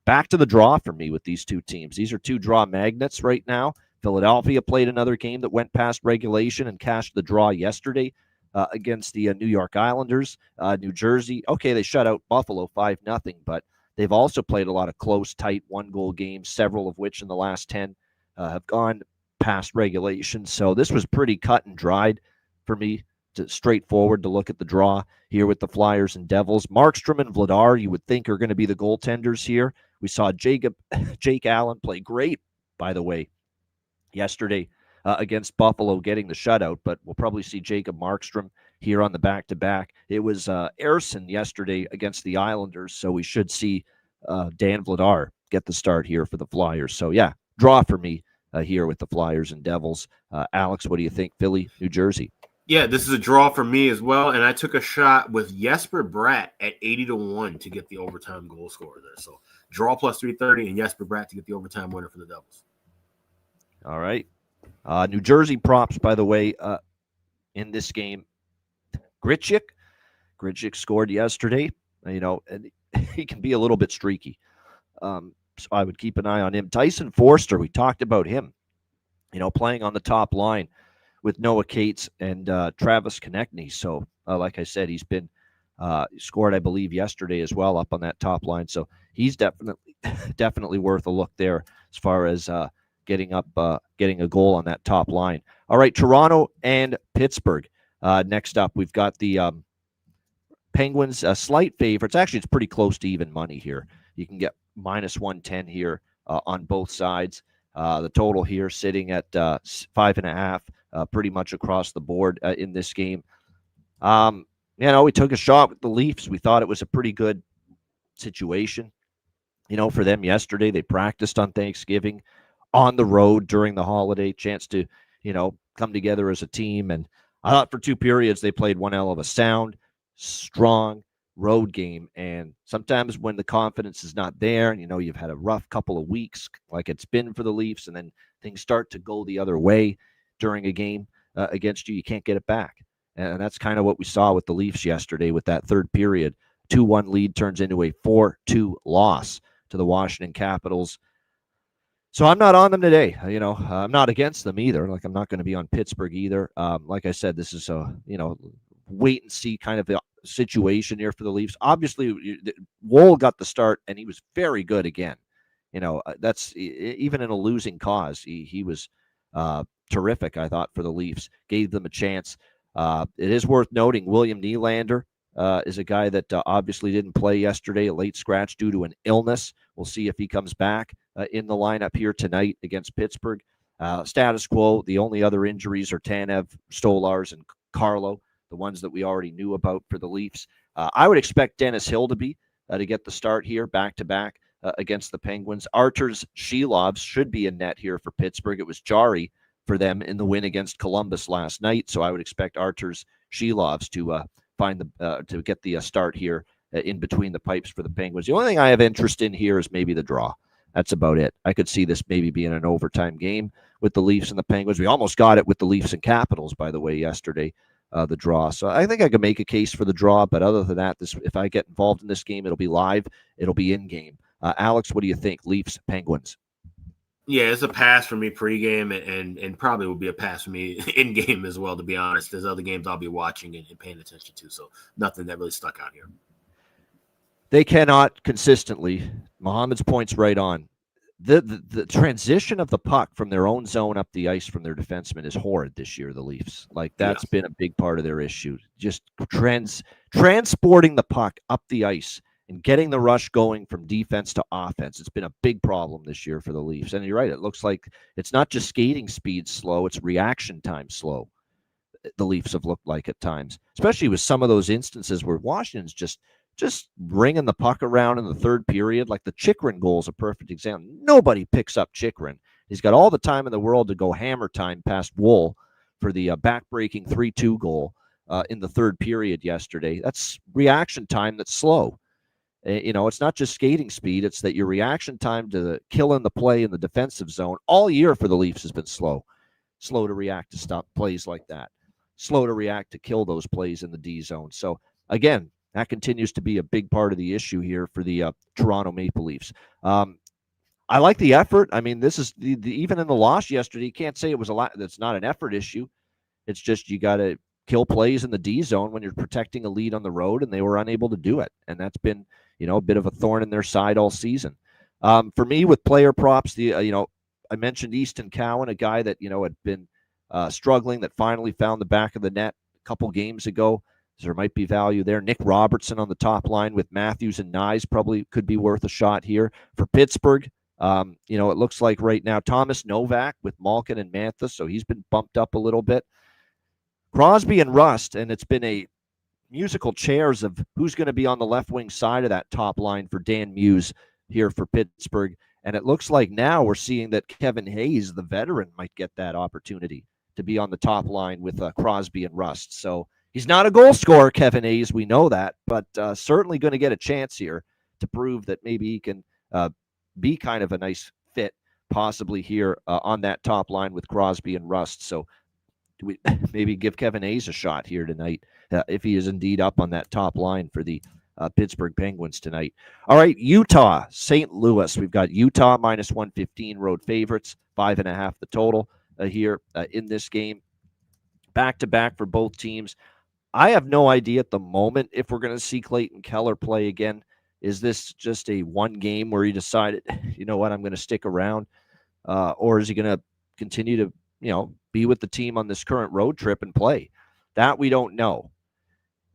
Speaker 2: Back to the draw for me with these two teams. These are two draw magnets right now. Philadelphia played another game that went past regulation and cashed the draw yesterday against the New York Islanders. New Jersey, okay, they shut out Buffalo 5-0, but they've also played a lot of close, tight one-goal games, several of which in the last 10 have gone past regulation. So this was pretty cut and dried for me, straightforward to look at the draw here with the Flyers and Devils. Markstrom and Vladar, you would think, are going to be the goaltenders here. We saw Jake Allen play great, by the way, yesterday against Buffalo, getting the shutout, but we'll probably see Jacob Markstrom here on the back-to-back. It was Ersson yesterday against the Islanders, so we should see Dan Vladar get the start here for the Flyers. So, yeah, draw for me here with the Flyers and Devils. Alex, what do you think? Philly, New Jersey.
Speaker 3: Yeah, this is a draw for me as well, and I took a shot with Jesper Bratt at 80-1 to get the overtime goal scorer there. So, draw plus 330 and Jesper Bratt to get the overtime winner for the Devils.
Speaker 2: All right. New Jersey props, by the way, in this game. Grichyk scored yesterday. And he can be a little bit streaky. So I would keep an eye on him. Tyson Forster, we talked about him, playing on the top line with Noah Cates and Travis Konechny. So, like I said, he's been scored, I believe, yesterday as well up on that top line. So he's definitely worth a look there as far as getting a goal on that top line. All right, Toronto and Pittsburgh. Next up, we've got the Penguins, slight favorites. Actually, it's pretty close to even money here. You can get minus 110 here on both sides. The total here sitting at 5.5, pretty much across the board in this game. We took a shot with the Leafs. We thought it was a pretty good situation, for them yesterday. They practiced on Thanksgiving, on the road during the holiday, chance to, come together as a team. And I thought for 2 periods they played one hell of a sound, strong road game. And sometimes when the confidence is not there and, you've had a rough couple of weeks like it's been for the Leafs, and then things start to go the other way during a game against you, you can't get it back. And that's kind of what we saw with the Leafs yesterday with that third period. 2-1 lead turns into a 4-2 loss to the Washington Capitals. So I'm not on them today. I'm not against them either. Like, I'm not going to be on Pittsburgh either. Like I said, this is a, wait and see kind of a situation here for the Leafs. Obviously, Wohl got the start, and he was very good again. That's even in a losing cause. He was terrific, I thought, for the Leafs. Gave them a chance. It is worth noting William Nylander is a guy that obviously didn't play yesterday, a late scratch due to an illness. We'll see if he comes back in the lineup here tonight against Pittsburgh. Status quo, the only other injuries are Tanev, Stolars, and Carlo, the ones that we already knew about for the Leafs. I would expect Dennis Hildeby to get the start here back-to-back against the Penguins. Arturs Shilovs should be in net here for Pittsburgh. It was Jari for them in the win against Columbus last night. So I would expect Arturs Shilovs to get the start here in between the pipes for the Penguins. The only thing I have interest in here is maybe the draw. That's about it. I could see this maybe being an overtime game with the Leafs and the Penguins. We almost got it with the Leafs and Capitals, by the way, yesterday, the draw. So I think I could make a case for the draw, but other than that, if I get involved in this game, it'll be live. It'll be in-game. Alex, what do you think? Leafs, Penguins?
Speaker 3: Yeah, it's a pass for me pregame, and probably will be a pass for me in-game as well, to be honest. There's other games I'll be watching and paying attention to, so nothing that really stuck out here.
Speaker 2: They cannot consistently. Mohammed's point's right on. The transition of the puck from their own zone up the ice from their defenseman is horrid this year, the Leafs. Like, that's been a big part of their issue. Just transporting the puck up the ice and getting the rush going from defense to offense. It's been a big problem this year for the Leafs. And you're right, it looks like it's not just skating speed slow, it's reaction time slow. The Leafs have looked like at times, especially with some of those instances where Washington's just bringing the puck around in the third period. Like the Chychrun goal is a perfect example. Nobody picks up Chychrun. He's got all the time in the world to go hammer time past Wool for the back-breaking 3-2 goal in the third period yesterday. That's reaction time that's slow. It's not just skating speed. It's that your reaction time to killing the play in the defensive zone all year for the Leafs has been slow. Slow to react to stop plays like that. Slow to react to kill those plays in the D zone. So, again, that continues to be a big part of the issue here for the Toronto Maple Leafs. I like the effort. I mean, this is even in the loss yesterday, you can't say it was a lot. That's not an effort issue. It's just you got to kill plays in the D zone when you're protecting a lead on the road, and they were unable to do it. And that's been, a bit of a thorn in their side all season. For me, with player props, I mentioned Easton Cowan, a guy that had been struggling, that finally found the back of the net a couple games ago. So there might be value there. Nick Robertson on the top line with Matthews and Nyes probably could be worth a shot here. For Pittsburgh, it looks like right now Thomas Novak with Malkin and Mantha, so he's been bumped up a little bit. Crosby and Rust, and it's been a musical chairs of who's going to be on the left wing side of that top line for Dan Muse here for Pittsburgh. And it looks like now we're seeing that Kevin Hayes, the veteran, might get that opportunity to be on the top line with Crosby and Rust. So he's not a goal scorer, Kevin Hayes. We know that, but certainly going to get a chance here to prove that maybe he can be kind of a nice fit possibly here on that top line with Crosby and Rust. So do we maybe give Kevin Hayes a shot here tonight if he is indeed up on that top line for the Pittsburgh Penguins tonight. All right, Utah, St. Louis. We've got Utah minus 115 road favorites, 5.5 the total here in this game. Back-to-back for both teams. I have no idea at the moment if we're going to see Clayton Keller play again. Is this just a one game where he decided, you know what, I'm going to stick around? Or is he going to continue to, be with the team on this current road trip and play? That we don't know.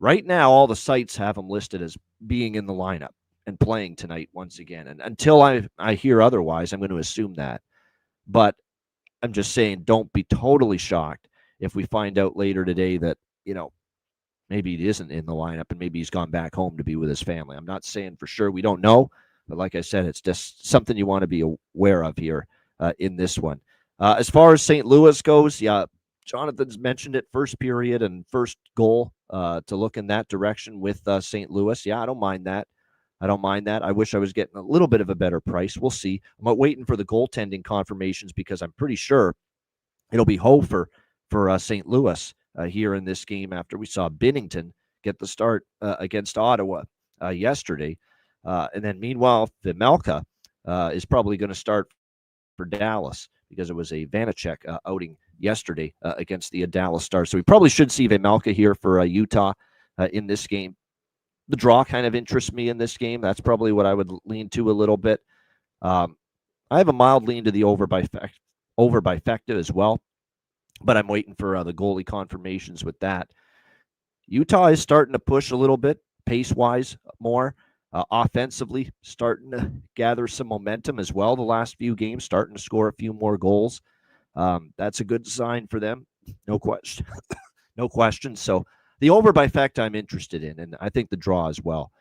Speaker 2: Right now, all the sites have him listed as being in the lineup and playing tonight once again. And until I hear otherwise, I'm going to assume that. But I'm just saying, don't be totally shocked if we find out later today that, maybe he isn't in the lineup and maybe he's gone back home to be with his family. I'm not saying for sure. We don't know. But like I said, it's just something you want to be aware of here in this one. As far as St. Louis goes, yeah, Jonathan's mentioned it, first period and first goal to look in that direction with St. Louis. Yeah, I don't mind that. I wish I was getting a little bit of a better price. We'll see. I'm waiting for the goaltending confirmations because I'm pretty sure it'll be Hofer for St. Louis here in this game after we saw Binnington get the start against Ottawa yesterday. And then meanwhile, Vejmelka is probably going to start for Dallas because it was a Vanacek outing yesterday against the Dallas Stars. So we probably should see Vejmelka here for Utah in this game. The draw kind of interests me in this game. That's probably what I would lean to a little bit. I have a mild lean to the over by Fecta as well, but I'm waiting for the goalie confirmations with that. Utah is starting to push a little bit pace-wise more. Offensively, starting to gather some momentum as well the last few games, starting to score a few more goals. That's a good sign for them. No question. No question. So the over by Fecta I'm interested in, and I think the draw as well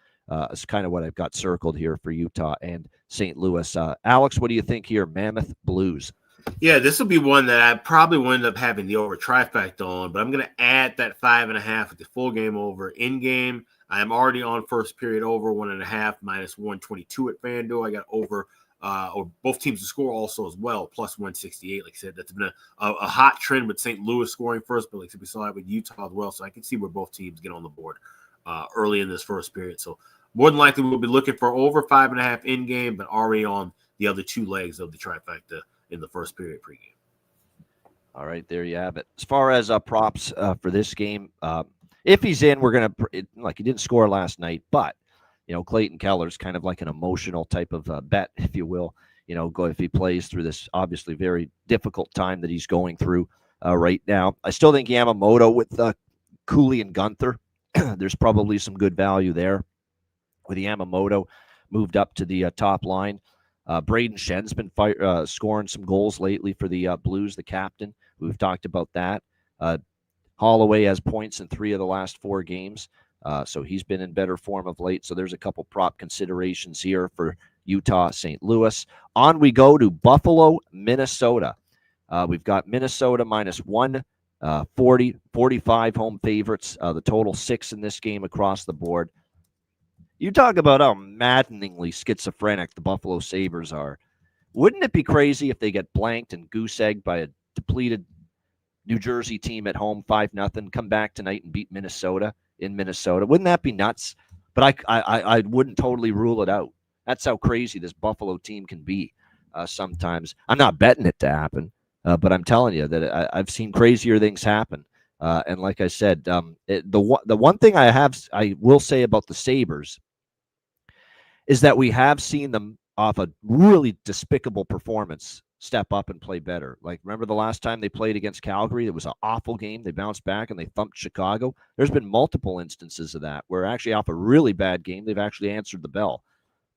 Speaker 2: is kind of what I've got circled here for Utah and St. Louis. Alex, what do you think here? Mammoth Blues.
Speaker 3: Yeah, this will be one that I probably will end up having the over trifecta on, but I'm going to add that 5.5 with the full game over in game. I am already on first period over 1.5 minus 122 at FanDuel. I got over or both teams to score also as well, plus 168. Like I said, that's been a hot trend with St. Louis scoring first, but like I said, we saw that with Utah as well. So I can see where both teams get on the board early in this first period. So more than likely, we'll be looking for over 5.5 in game, but already on the other two legs of the trifecta in the first period pregame.
Speaker 2: All right, there you have it. As far as props for this game, if he's in, we're going to, like, he didn't score last night, but, Clayton Keller's kind of like an emotional type of bet, if you will, go if he plays through this obviously very difficult time that he's going through right now. I still think Yamamoto with Cooley and Gunther, there's probably some good value there with Yamamoto moved up to the top line. Braden Shen's been scoring some goals lately for the Blues, the captain. We've talked about that. Holloway has points in 3 of the last 4 games, so he's been in better form of late. So there's a couple prop considerations here for Utah, St. Louis. On we go to Buffalo, Minnesota. We've got Minnesota minus 140, 45 home favorites. The total 6 in this game across the board. You talk about how maddeningly schizophrenic the Buffalo Sabres are. Wouldn't it be crazy if they get blanked and goose-egged by a depleted New Jersey team at home 5-0, come back tonight and beat Minnesota in Minnesota? Wouldn't that be nuts? But I wouldn't totally rule it out. That's how crazy this Buffalo team can be sometimes. I'm not betting it to happen, but I'm telling you that I've seen crazier things happen. And like I said, the one thing I will say about the Sabres is that we have seen them off a really despicable performance step up and play better. Like, remember the last time they played against Calgary? It was an awful game. They bounced back and they thumped Chicago. There's been multiple instances of that where actually off a really bad game, they've actually answered the bell.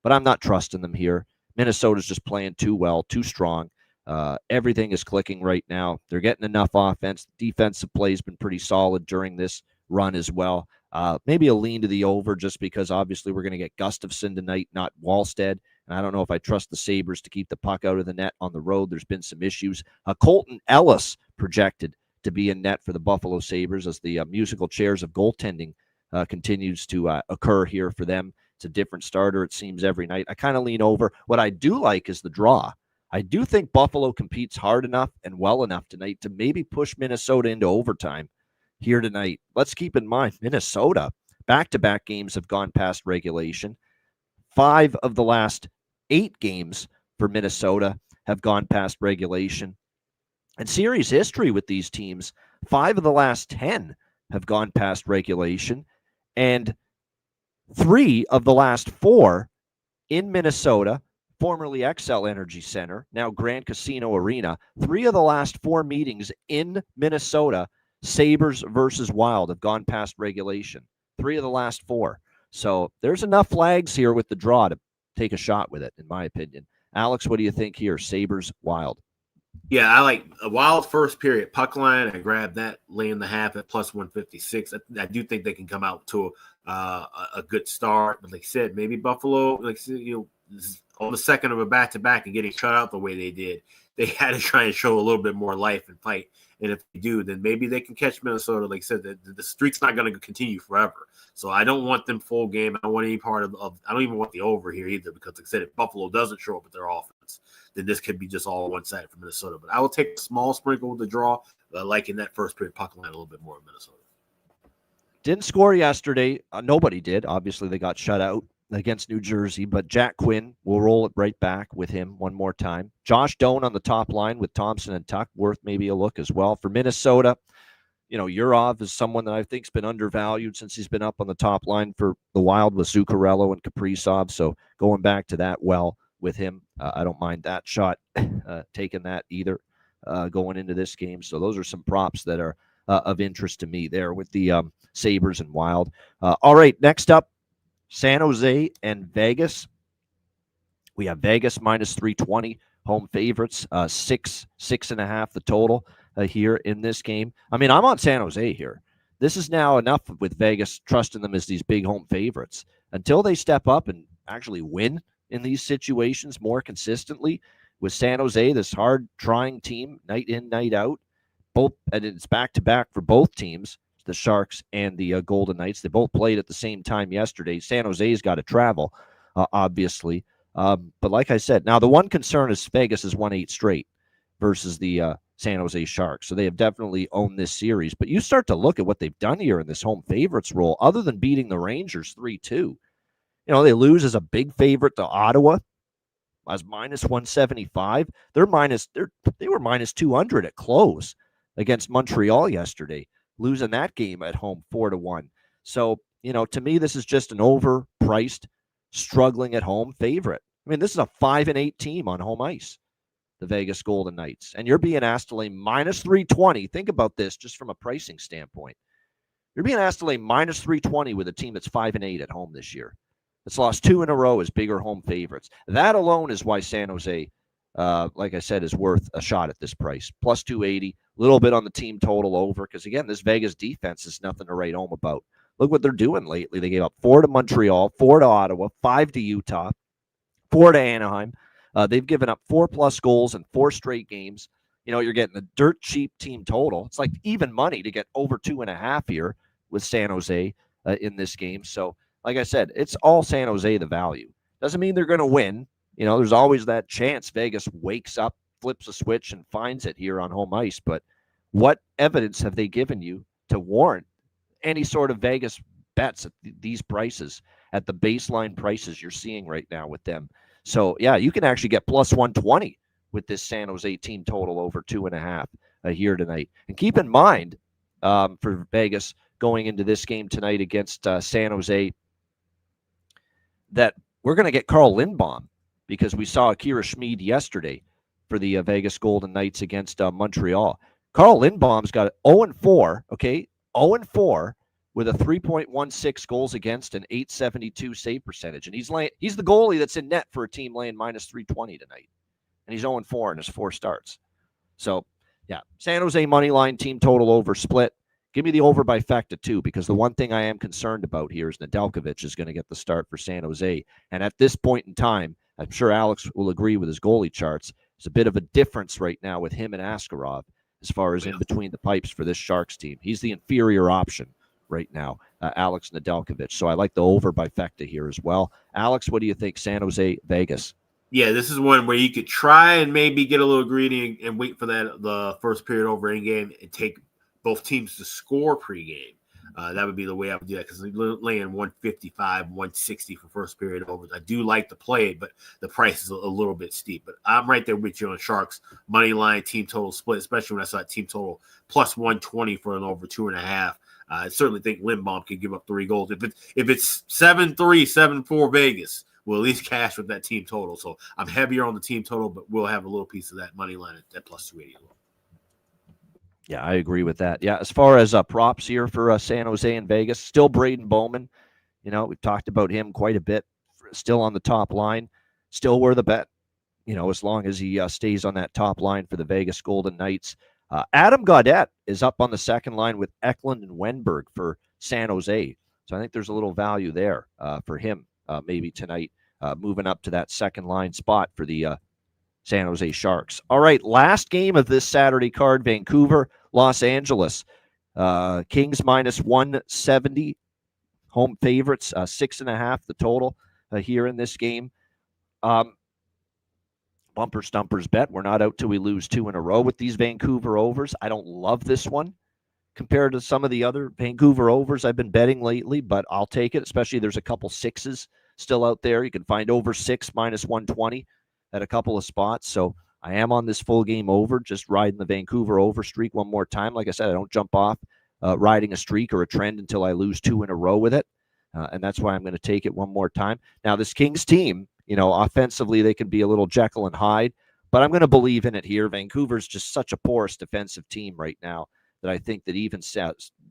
Speaker 2: But I'm not trusting them here. Minnesota's just playing too well, too strong. Everything is clicking right now. They're getting enough offense. Defensive play has been pretty solid during this run as well. Maybe a lean to the over just because obviously we're going to get Gustafsson tonight, not Wallstead. And I don't know if I trust the Sabres to keep the puck out of the net on the road. There's been some issues. Colton Ellis projected to be in net for the Buffalo Sabres as the musical chairs of goaltending continues to occur here for them. It's a different starter, it seems, every night. I kind of lean over. What I do like is the draw. I do think Buffalo competes hard enough and well enough tonight to maybe push Minnesota into overtime here tonight. Let's keep in mind, Minnesota, back-to-back games have gone past regulation. 5 of the last 8 games for Minnesota have gone past regulation. And series history with these teams, 5 of the last 10 have gone past regulation. And 3 of the last 4 in Minnesota, formerly Xcel Energy Center, now Grand Casino Arena, 3 of the last 4 meetings in Minnesota, Sabres versus Wild, have gone past regulation. 3 of the last 4. So there's enough flags here with the draw to take a shot with it, in my opinion. Alex, what do you think here? Sabres, Wild.
Speaker 3: Yeah, I like a Wild first period puck line. I grabbed that, laying the half at plus 156. I do think they can come out to a good start. But like I said, maybe Buffalo, on the second of a back-to-back and getting shut out the way they did, they had to try and show a little bit more life and fight. And if they do, then maybe they can catch Minnesota. Like I said, the streak's not going to continue forever. So I don't want them full game. I don't want any part of I don't even want the over here either, because like I said, if Buffalo doesn't show up with their offense, then this could be just all one side for Minnesota. But I will take a small sprinkle with the draw, liking that first period puck line a little bit more in Minnesota.
Speaker 2: Didn't score yesterday. Nobody did. Obviously, they got shut out against New Jersey, but Jack Quinn will roll it right back with him one more time. Josh Doan on the top line with Thompson and Tuck, worth maybe a look as well. For Minnesota, Urov is someone that I think's been undervalued since he's been up on the top line for the Wild with Zuccarello and Kaprizov. So going back to that well with him, I don't mind that shot, taking that either going into this game. So those are some props that are of interest to me there with the Sabres and Wild. All right, next up, San Jose and Vegas. We have Vegas minus 320 home favorites, 6.5 the total here in this game. I mean, I'm on San Jose here. This is now enough with Vegas trusting them as these big home favorites. Until they step up and actually win in these situations more consistently, with San Jose, this hard trying team, night in, night out. Both, and it's back-to-back for both teams, the Sharks and the Golden Knights. They both played at the same time yesterday. San Jose's got to travel, obviously. But like I said, now the one concern is Vegas has won 8 straight versus the San Jose Sharks. So they have definitely owned this series. But you start to look at what they've done here in this home favorites role, other than beating the Rangers 3-2. They lose as a big favorite to Ottawa as minus 175. They were minus 200 at close against Montreal yesterday, losing that game at home 4-1. So, to me, this is just an overpriced, struggling at home favorite. I mean, this is a 5-8 team on home ice, the Vegas Golden Knights. And you're being asked to lay minus 320. Think about this just from a pricing standpoint. You're being asked to lay minus 320 with a team that's 5-8 at home this year. It's lost 2 in a row as bigger home favorites. That alone is why San Jose, like I said, is worth a shot at this price. Plus 280, a little bit on the team total over, because, again, this Vegas defense is nothing to write home about. Look what they're doing lately. They gave up 4 to Montreal, 4 to Ottawa, 5 to Utah, 4 to Anaheim. They've given up 4+ goals in 4 straight games. You're getting a dirt cheap team total. It's like even money to get over 2.5 here with San Jose in this game. So, like I said, it's all San Jose, the value. Doesn't mean they're going to win. There's always that chance Vegas wakes up, flips a switch, and finds it here on home ice. But what evidence have they given you to warrant any sort of Vegas bets at these prices, at the baseline prices you're seeing right now with them? So, yeah, you can actually get plus 120 with this San Jose team total over 2.5 here tonight. And keep in mind, for Vegas going into this game tonight against San Jose, that we're going to get Carl Lindbaum, because we saw Akira Schmid yesterday for the Vegas Golden Knights against Montreal. Carl Lindbaum's got 0-4, okay? 0-4 with a 3.16 goals against and 872 save percentage. And he's the goalie that's in net for a team laying minus 320 tonight. And he's 0-4 in his 4 starts. So, yeah, San Jose money line team total over split. Give me the over by Fecta, too, because the one thing I am concerned about here is Nedeljkovic is going to get the start for San Jose. And at this point in time, I'm sure Alex will agree with his goalie charts. There's a bit of a difference right now with him and Askarov as far as in between the pipes for this Sharks team. He's the inferior option right now, Alex Nedeljkovic. So I like the over by Fecta here as well. Alex, what do you think? San Jose, Vegas?
Speaker 3: Yeah, this is one where you could try and maybe get a little greedy and wait for the first period over in game and take both teams to score pregame. That would be the way I would do that, because laying 155, 160 for first period overs. I do like to play it, but the price is a little bit steep. But I'm right there with you on Sharks money line team total split, especially when I saw that team total plus 120 for an over 2.5. I certainly think Lindbaum can give up 3 goals. If it's 7-3, 7-4 Vegas, we'll at least cash with that team total. So I'm heavier on the team total, but we'll have a little piece of that money line at plus 280.
Speaker 2: Yeah, I agree with that. Yeah, as far as props here for San Jose and Vegas, still Braden Bowman. We've talked about him quite a bit. Still on the top line. Still worth the bet, as long as he stays on that top line for the Vegas Golden Knights. Adam Gaudette is up on the second line with Eklund and Wenberg for San Jose. So I think there's a little value there for him maybe tonight, moving up to that second line spot for the San Jose Sharks. All right, last game of this Saturday card, Vancouver, Los Angeles. Kings minus 170. Home favorites, 6.5 the total here in this game. Bumper Stumpers bet. We're not out till we lose 2 in a row with these Vancouver overs. I don't love this one compared to some of the other Vancouver overs I've been betting lately, but I'll take it, especially there's a couple 6s still out there. You can find over 6 minus 120 at a couple of spots. So I am on this full game over, just riding the Vancouver over streak one more time. Like I said, I don't jump off riding a streak or a trend until I lose 2 in a row with it. And that's why I'm going to take it one more time. Now, this Kings team, offensively, they can be a little Jekyll and Hyde, but I'm going to believe in it here. Vancouver's just such a porous defensive team right now that I think that even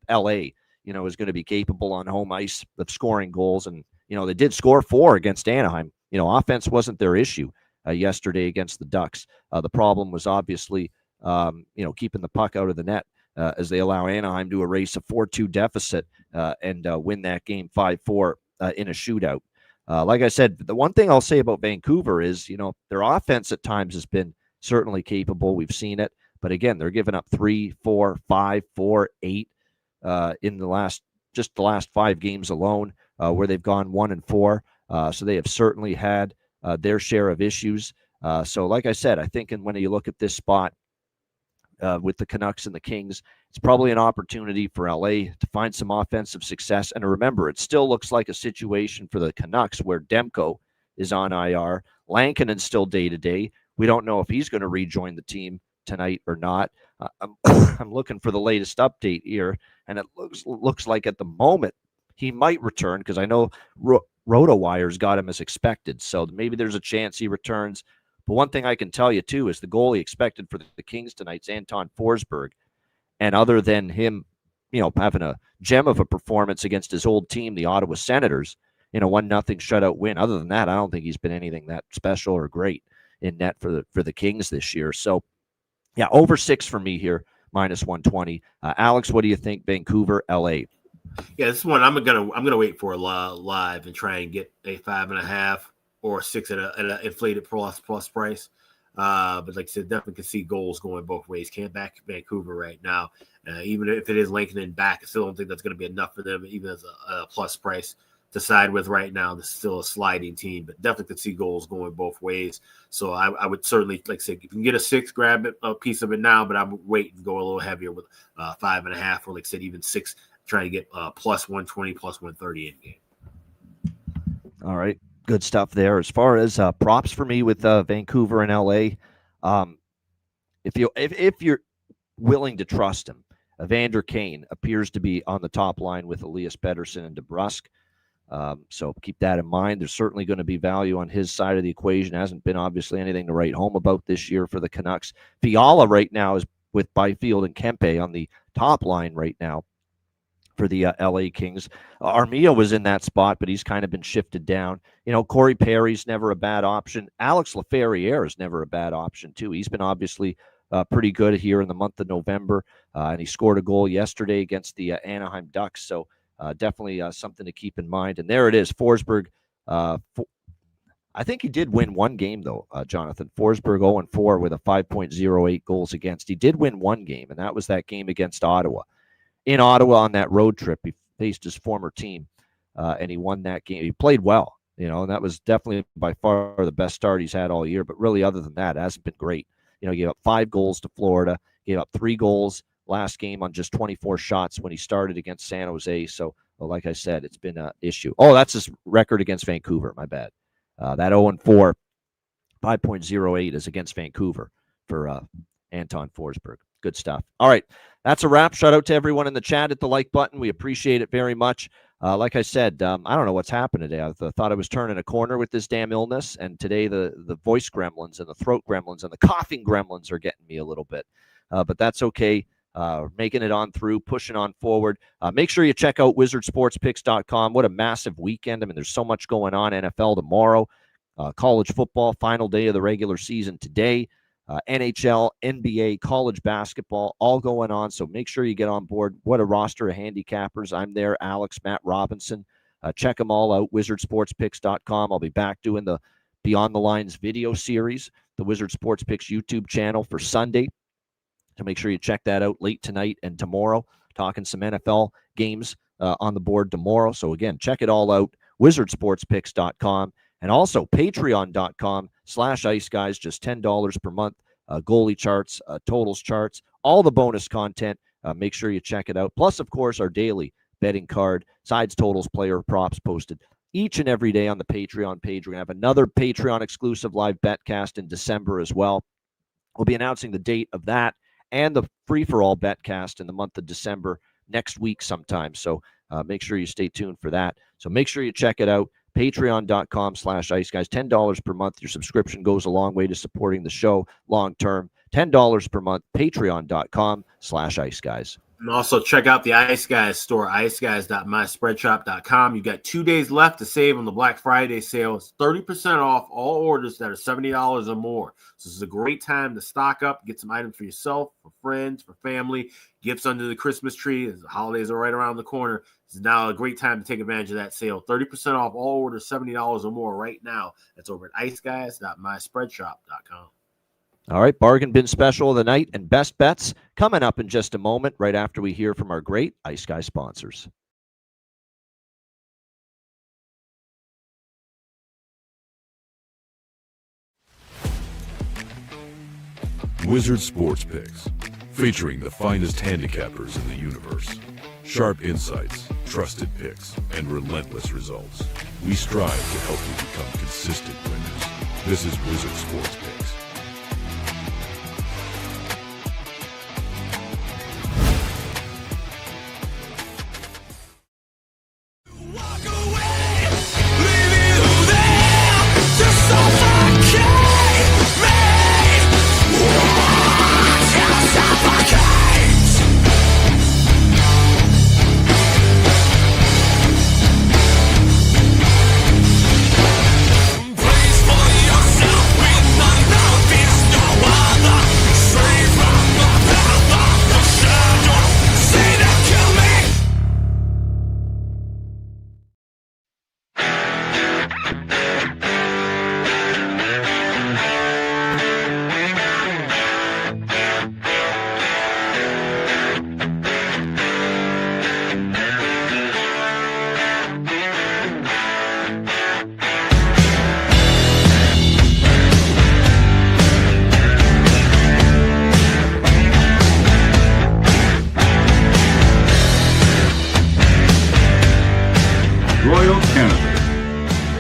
Speaker 2: LA, is going to be capable on home ice of scoring goals. And, they did score 4 against Anaheim. Offense wasn't their issue yesterday against the Ducks. The problem was obviously, keeping the puck out of the net as they allow Anaheim to erase a 4-2 deficit and win that game 5-4 in a shootout. Like I said, the one thing I'll say about Vancouver is, their offense at times has been certainly capable. We've seen it. But again, they're giving up 3, 4, 5, 4, 8 in the last 5 games alone, where they've gone 1-4. So they have certainly had their share of issues. So like I said, I think when you look at this spot with the Canucks and the Kings, it's probably an opportunity for LA to find some offensive success. And remember, it still looks like a situation for the Canucks where Demko is on IR. Lankinen's still day-to-day. We don't know if he's going to rejoin the team tonight or not. I'm looking for the latest update here, and it looks like at the moment he might return, because I know RotoWire's got him as expected, so maybe there's a chance he returns. But one thing I can tell you, too, is the goalie expected for the Kings tonight's Anton Forsberg. And other than him, having a gem of a performance against his old team, the Ottawa Senators, in a 1-0 shutout win, other than that, I don't think he's been anything that special or great in net for the Kings this year. So, yeah, over 6 for me here, minus 120. Alex, what do you think? Vancouver, LA.
Speaker 3: Yeah, this one I'm gonna wait for live and try and get a 5.5 or 6 at an inflated plus price. But like I said, definitely can see goals going both ways. Can't back Vancouver right now. Even if it is Lankinen back, I still don't think that's going to be enough for them, even as a plus price to side with right now. This is still a sliding team, but definitely could see goals going both ways. So I would certainly, like I said, if you can get a 6, grab a piece of it now, but I would wait and go a little heavier with 5.5, or like I said, even 6, trying to get plus 120, plus 130 in game.
Speaker 2: All right. Good stuff there. As far as props for me with Vancouver and LA, if you're willing to trust him, Evander Kane appears to be on the top line with Elias Pettersson and DeBrusk. So keep that in mind. There's certainly going to be value on his side of the equation. Hasn't been obviously anything to write home about this year for the Canucks. Fiala right now is with Byfield and Kempe on the top line right now for the LA Kings. Armia was in that spot, but he's kind of been shifted down. Corey Perry's never a bad option. Alex Laferriere is never a bad option, too. He's been obviously pretty good here in the month of November, and he scored a goal yesterday against the Anaheim Ducks, so definitely something to keep in mind. And there it is, Forsberg. I think he did win one game, though, Jonathan. Forsberg 0-4 with a 5.08 goals against. He did win one game, and that was that game against Ottawa. In Ottawa on that road trip, he faced his former team, and he won that game. He played well, and that was definitely by far the best start he's had all year. But really, other than that, it hasn't been great. He gave up 5 goals to Florida, gave up 3 goals last game on just 24 shots when he started against San Jose. So, like I said, it's been an issue. Oh, that's his record against Vancouver. My bad. That 0-4, 5.08 is against Vancouver for Anton Forsberg. Good stuff. All right. That's a wrap. Shout out to everyone in the chat. Hit the like button. We appreciate it very much. Like I said, I don't know what's happened today. I thought I was turning a corner with this damn illness, and today the voice gremlins and the throat gremlins and the coughing gremlins are getting me a little bit. But that's okay. Making it on through, pushing on forward. Make sure you check out wizardsportspicks.com. What a massive weekend. I mean, there's so much going on. NFL tomorrow, college football, final day of the regular season today. NHL, NBA, college basketball, all going on. So make sure you get on board. What a roster of handicappers. I'm there, Alex, Matt Robinson. Check them all out, wizardsportspicks.com. I'll be back doing the Beyond the Lines video series, the Wizard Sports Picks YouTube channel for Sunday. So make sure you check that out late tonight and tomorrow. Talking some NFL games on the board tomorrow. So again, check it all out, wizardsportspicks.com. And also patreon.com/Ice Guys, just $10 per month. Goalie charts, totals charts, all the bonus content. Make sure you check it out. Plus, of course, our daily betting card, sides, totals, player props posted each and every day on the Patreon page. We're going to have another Patreon exclusive live betcast in December as well. We'll be announcing the date of that and the free-for-all betcast in the month of December next week sometime. So make sure you stay tuned for that. So make sure you check it out. Patreon.com/Ice Guys, $10 per month. Your subscription goes a long way to supporting the show long term. $10 per month, patreon.com/Ice Guys.
Speaker 3: And also check out the Ice Guys store, iceguys.myspreadshop.com. You got 2 days left to save on the Black Friday sale. It's 30% off all orders that are $70 or more. So this is a great time to stock up, get some items for yourself, for friends, for family, gifts under the Christmas tree. As the holidays are right around the corner. This is now a great time to take advantage of that sale. 30% off all orders, $70 or more right now. That's over at iceguys.myspreadshop.com.
Speaker 2: All right, bargain bin special of the night and best bets coming up in just a moment, right after we hear from our great Ice Guy sponsors.
Speaker 4: Wizard Sports Picks, featuring the finest handicappers in the universe. Sharp insights, trusted picks, and relentless results. We strive to help you become consistent winners. This is Wizard Sports Picks.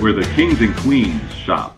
Speaker 5: Where the kings and queens shop.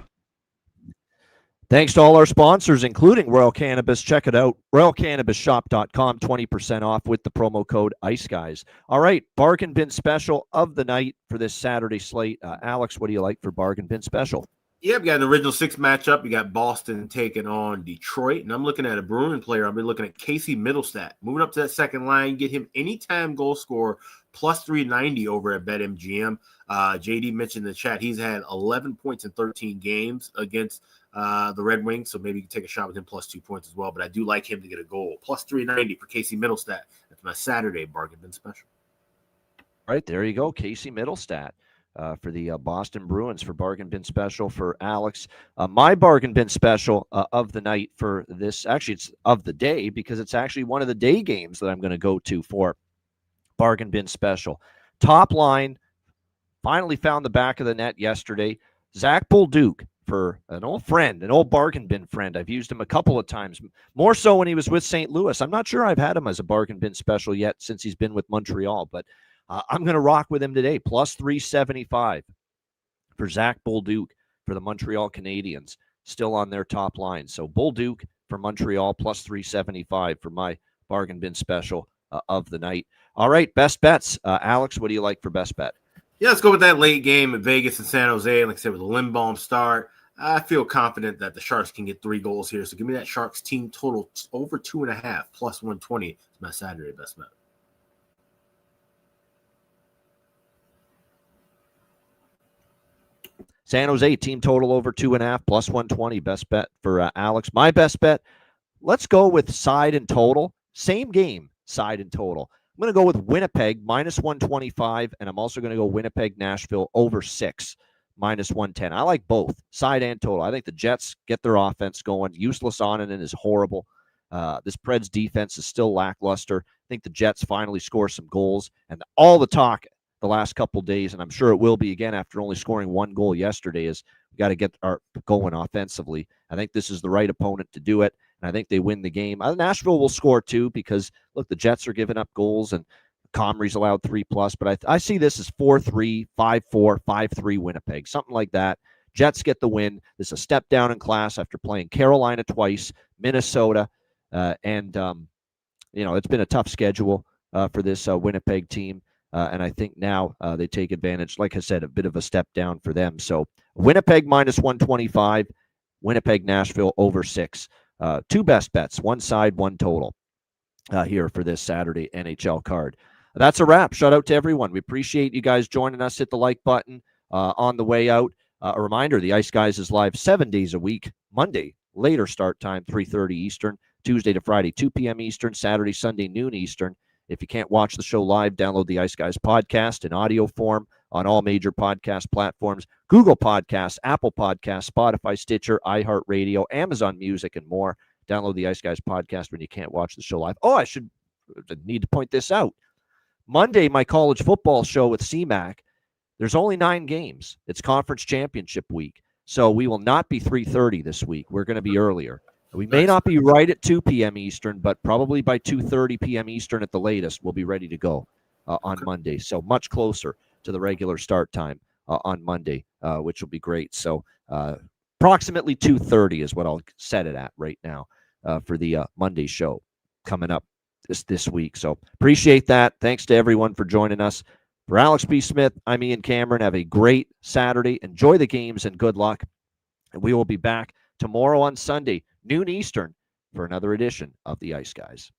Speaker 2: Thanks to all our sponsors, including Royal Cannabis. Check it out, royalcannabisshop.com, 20% off with the promo code IceGuys. All right, bargain bin special of the night for this Saturday slate. Alex, what do you like for bargain bin special?
Speaker 3: Yeah, we got an original six matchup. You got Boston taking on Detroit, and I'm looking at a Bruin player. I'll be looking at Casey Middlestat. Moving up to that second line, get him anytime goal scorer, plus 390 over at BetMGM. JD mentioned in the chat he's had 11 points in 13 games against the Red Wings, so maybe you can take a shot with him plus 2 points as well. But I do like him to get a goal. Plus 390 for Casey Middlestat. That's my Saturday bargain bin special.
Speaker 2: All right, there you go, Casey Middlestat. For the Boston Bruins for bargain bin special for Alex. My bargain bin special of the night for this, actually it's of the day because it's actually one of the day games that I'm going to go to for bargain bin special. Top line, finally found the back of the net yesterday. Zach Bolduc for an old friend, an old bargain bin friend. I've used him a couple of times, more so when he was with St. Louis. I'm not sure I've had him as a bargain bin special yet since he's been with Montreal, but I'm going to rock with him today. Plus 375 for Zach Bolduc for the Montreal Canadiens, still on their top line. So Bolduc for Montreal, plus 375 for my bargain bin special of the night. All right, best bets. Alex, what do you like for best bet?
Speaker 3: Yeah, let's go with that late game in Vegas and San Jose. Like I said, with a Lindbaum start, I feel confident that the Sharks can get 3 goals here. So give me that Sharks team total over 2.5, plus 120. It's my Saturday best bet.
Speaker 2: San Jose team total over 2.5 plus 120. Best bet for Alex. My best bet. Let's go with side and total. Same game, side and total. I'm going to go with Winnipeg minus 125, and I'm also going to go Winnipeg Nashville over 6 minus 110. I like both side and total. I think the Jets get their offense going. Useless Onanen is horrible. This Preds defense is still lackluster. I think the Jets finally score some goals, and all the talk the last couple days, and I'm sure it will be again after only scoring 1 goal yesterday, is we got to get our going offensively. I think this is the right opponent to do it, and I think they win the game. Nashville will score too because, look, the Jets are giving up goals, and Comrie's allowed 3+, but I see this as 4-3, 5-4, 5-3 Winnipeg, something like that. Jets get the win. This is a step down in class after playing Carolina twice, Minnesota, and it's been a tough schedule for this Winnipeg team. And I think now they take advantage, like I said, a bit of a step down for them. So Winnipeg minus 125, Winnipeg Nashville over 6. 2 best bets, one side, one total. here for this Saturday NHL card. That's a wrap. Shout out to everyone. We appreciate you guys joining us. Hit the like button on the way out. A reminder, the Ice Guys is live 7 days a week. Monday, later start time, 3:30 Eastern. Tuesday to Friday, 2 p.m. Eastern. Saturday, Sunday, noon Eastern. If you can't watch the show live, download the Ice Guys podcast in audio form on all major podcast platforms, Google Podcasts, Apple Podcasts, Spotify, Stitcher, iHeartRadio, Amazon Music, and more. Download the Ice Guys podcast when you can't watch the show live. Oh, I need to point this out. Monday, my college football show with CMAC, there's only 9 games. It's conference championship week. So we will not be 3:30 this week. We're going to be earlier. We may not be right at 2 p.m. Eastern, but probably by 2:30 p.m. Eastern at the latest, we'll be ready to go on Monday. So much closer to the regular start time on Monday, which will be great. So approximately 2:30 is what I'll set it at right now for the Monday show coming up this week. So appreciate that. Thanks to everyone for joining us. For Alex B. Smith, I'm Ian Cameron. Have a great Saturday. Enjoy the games and good luck. And we will be back tomorrow on Sunday, noon Eastern, for another edition of the Ice Guys.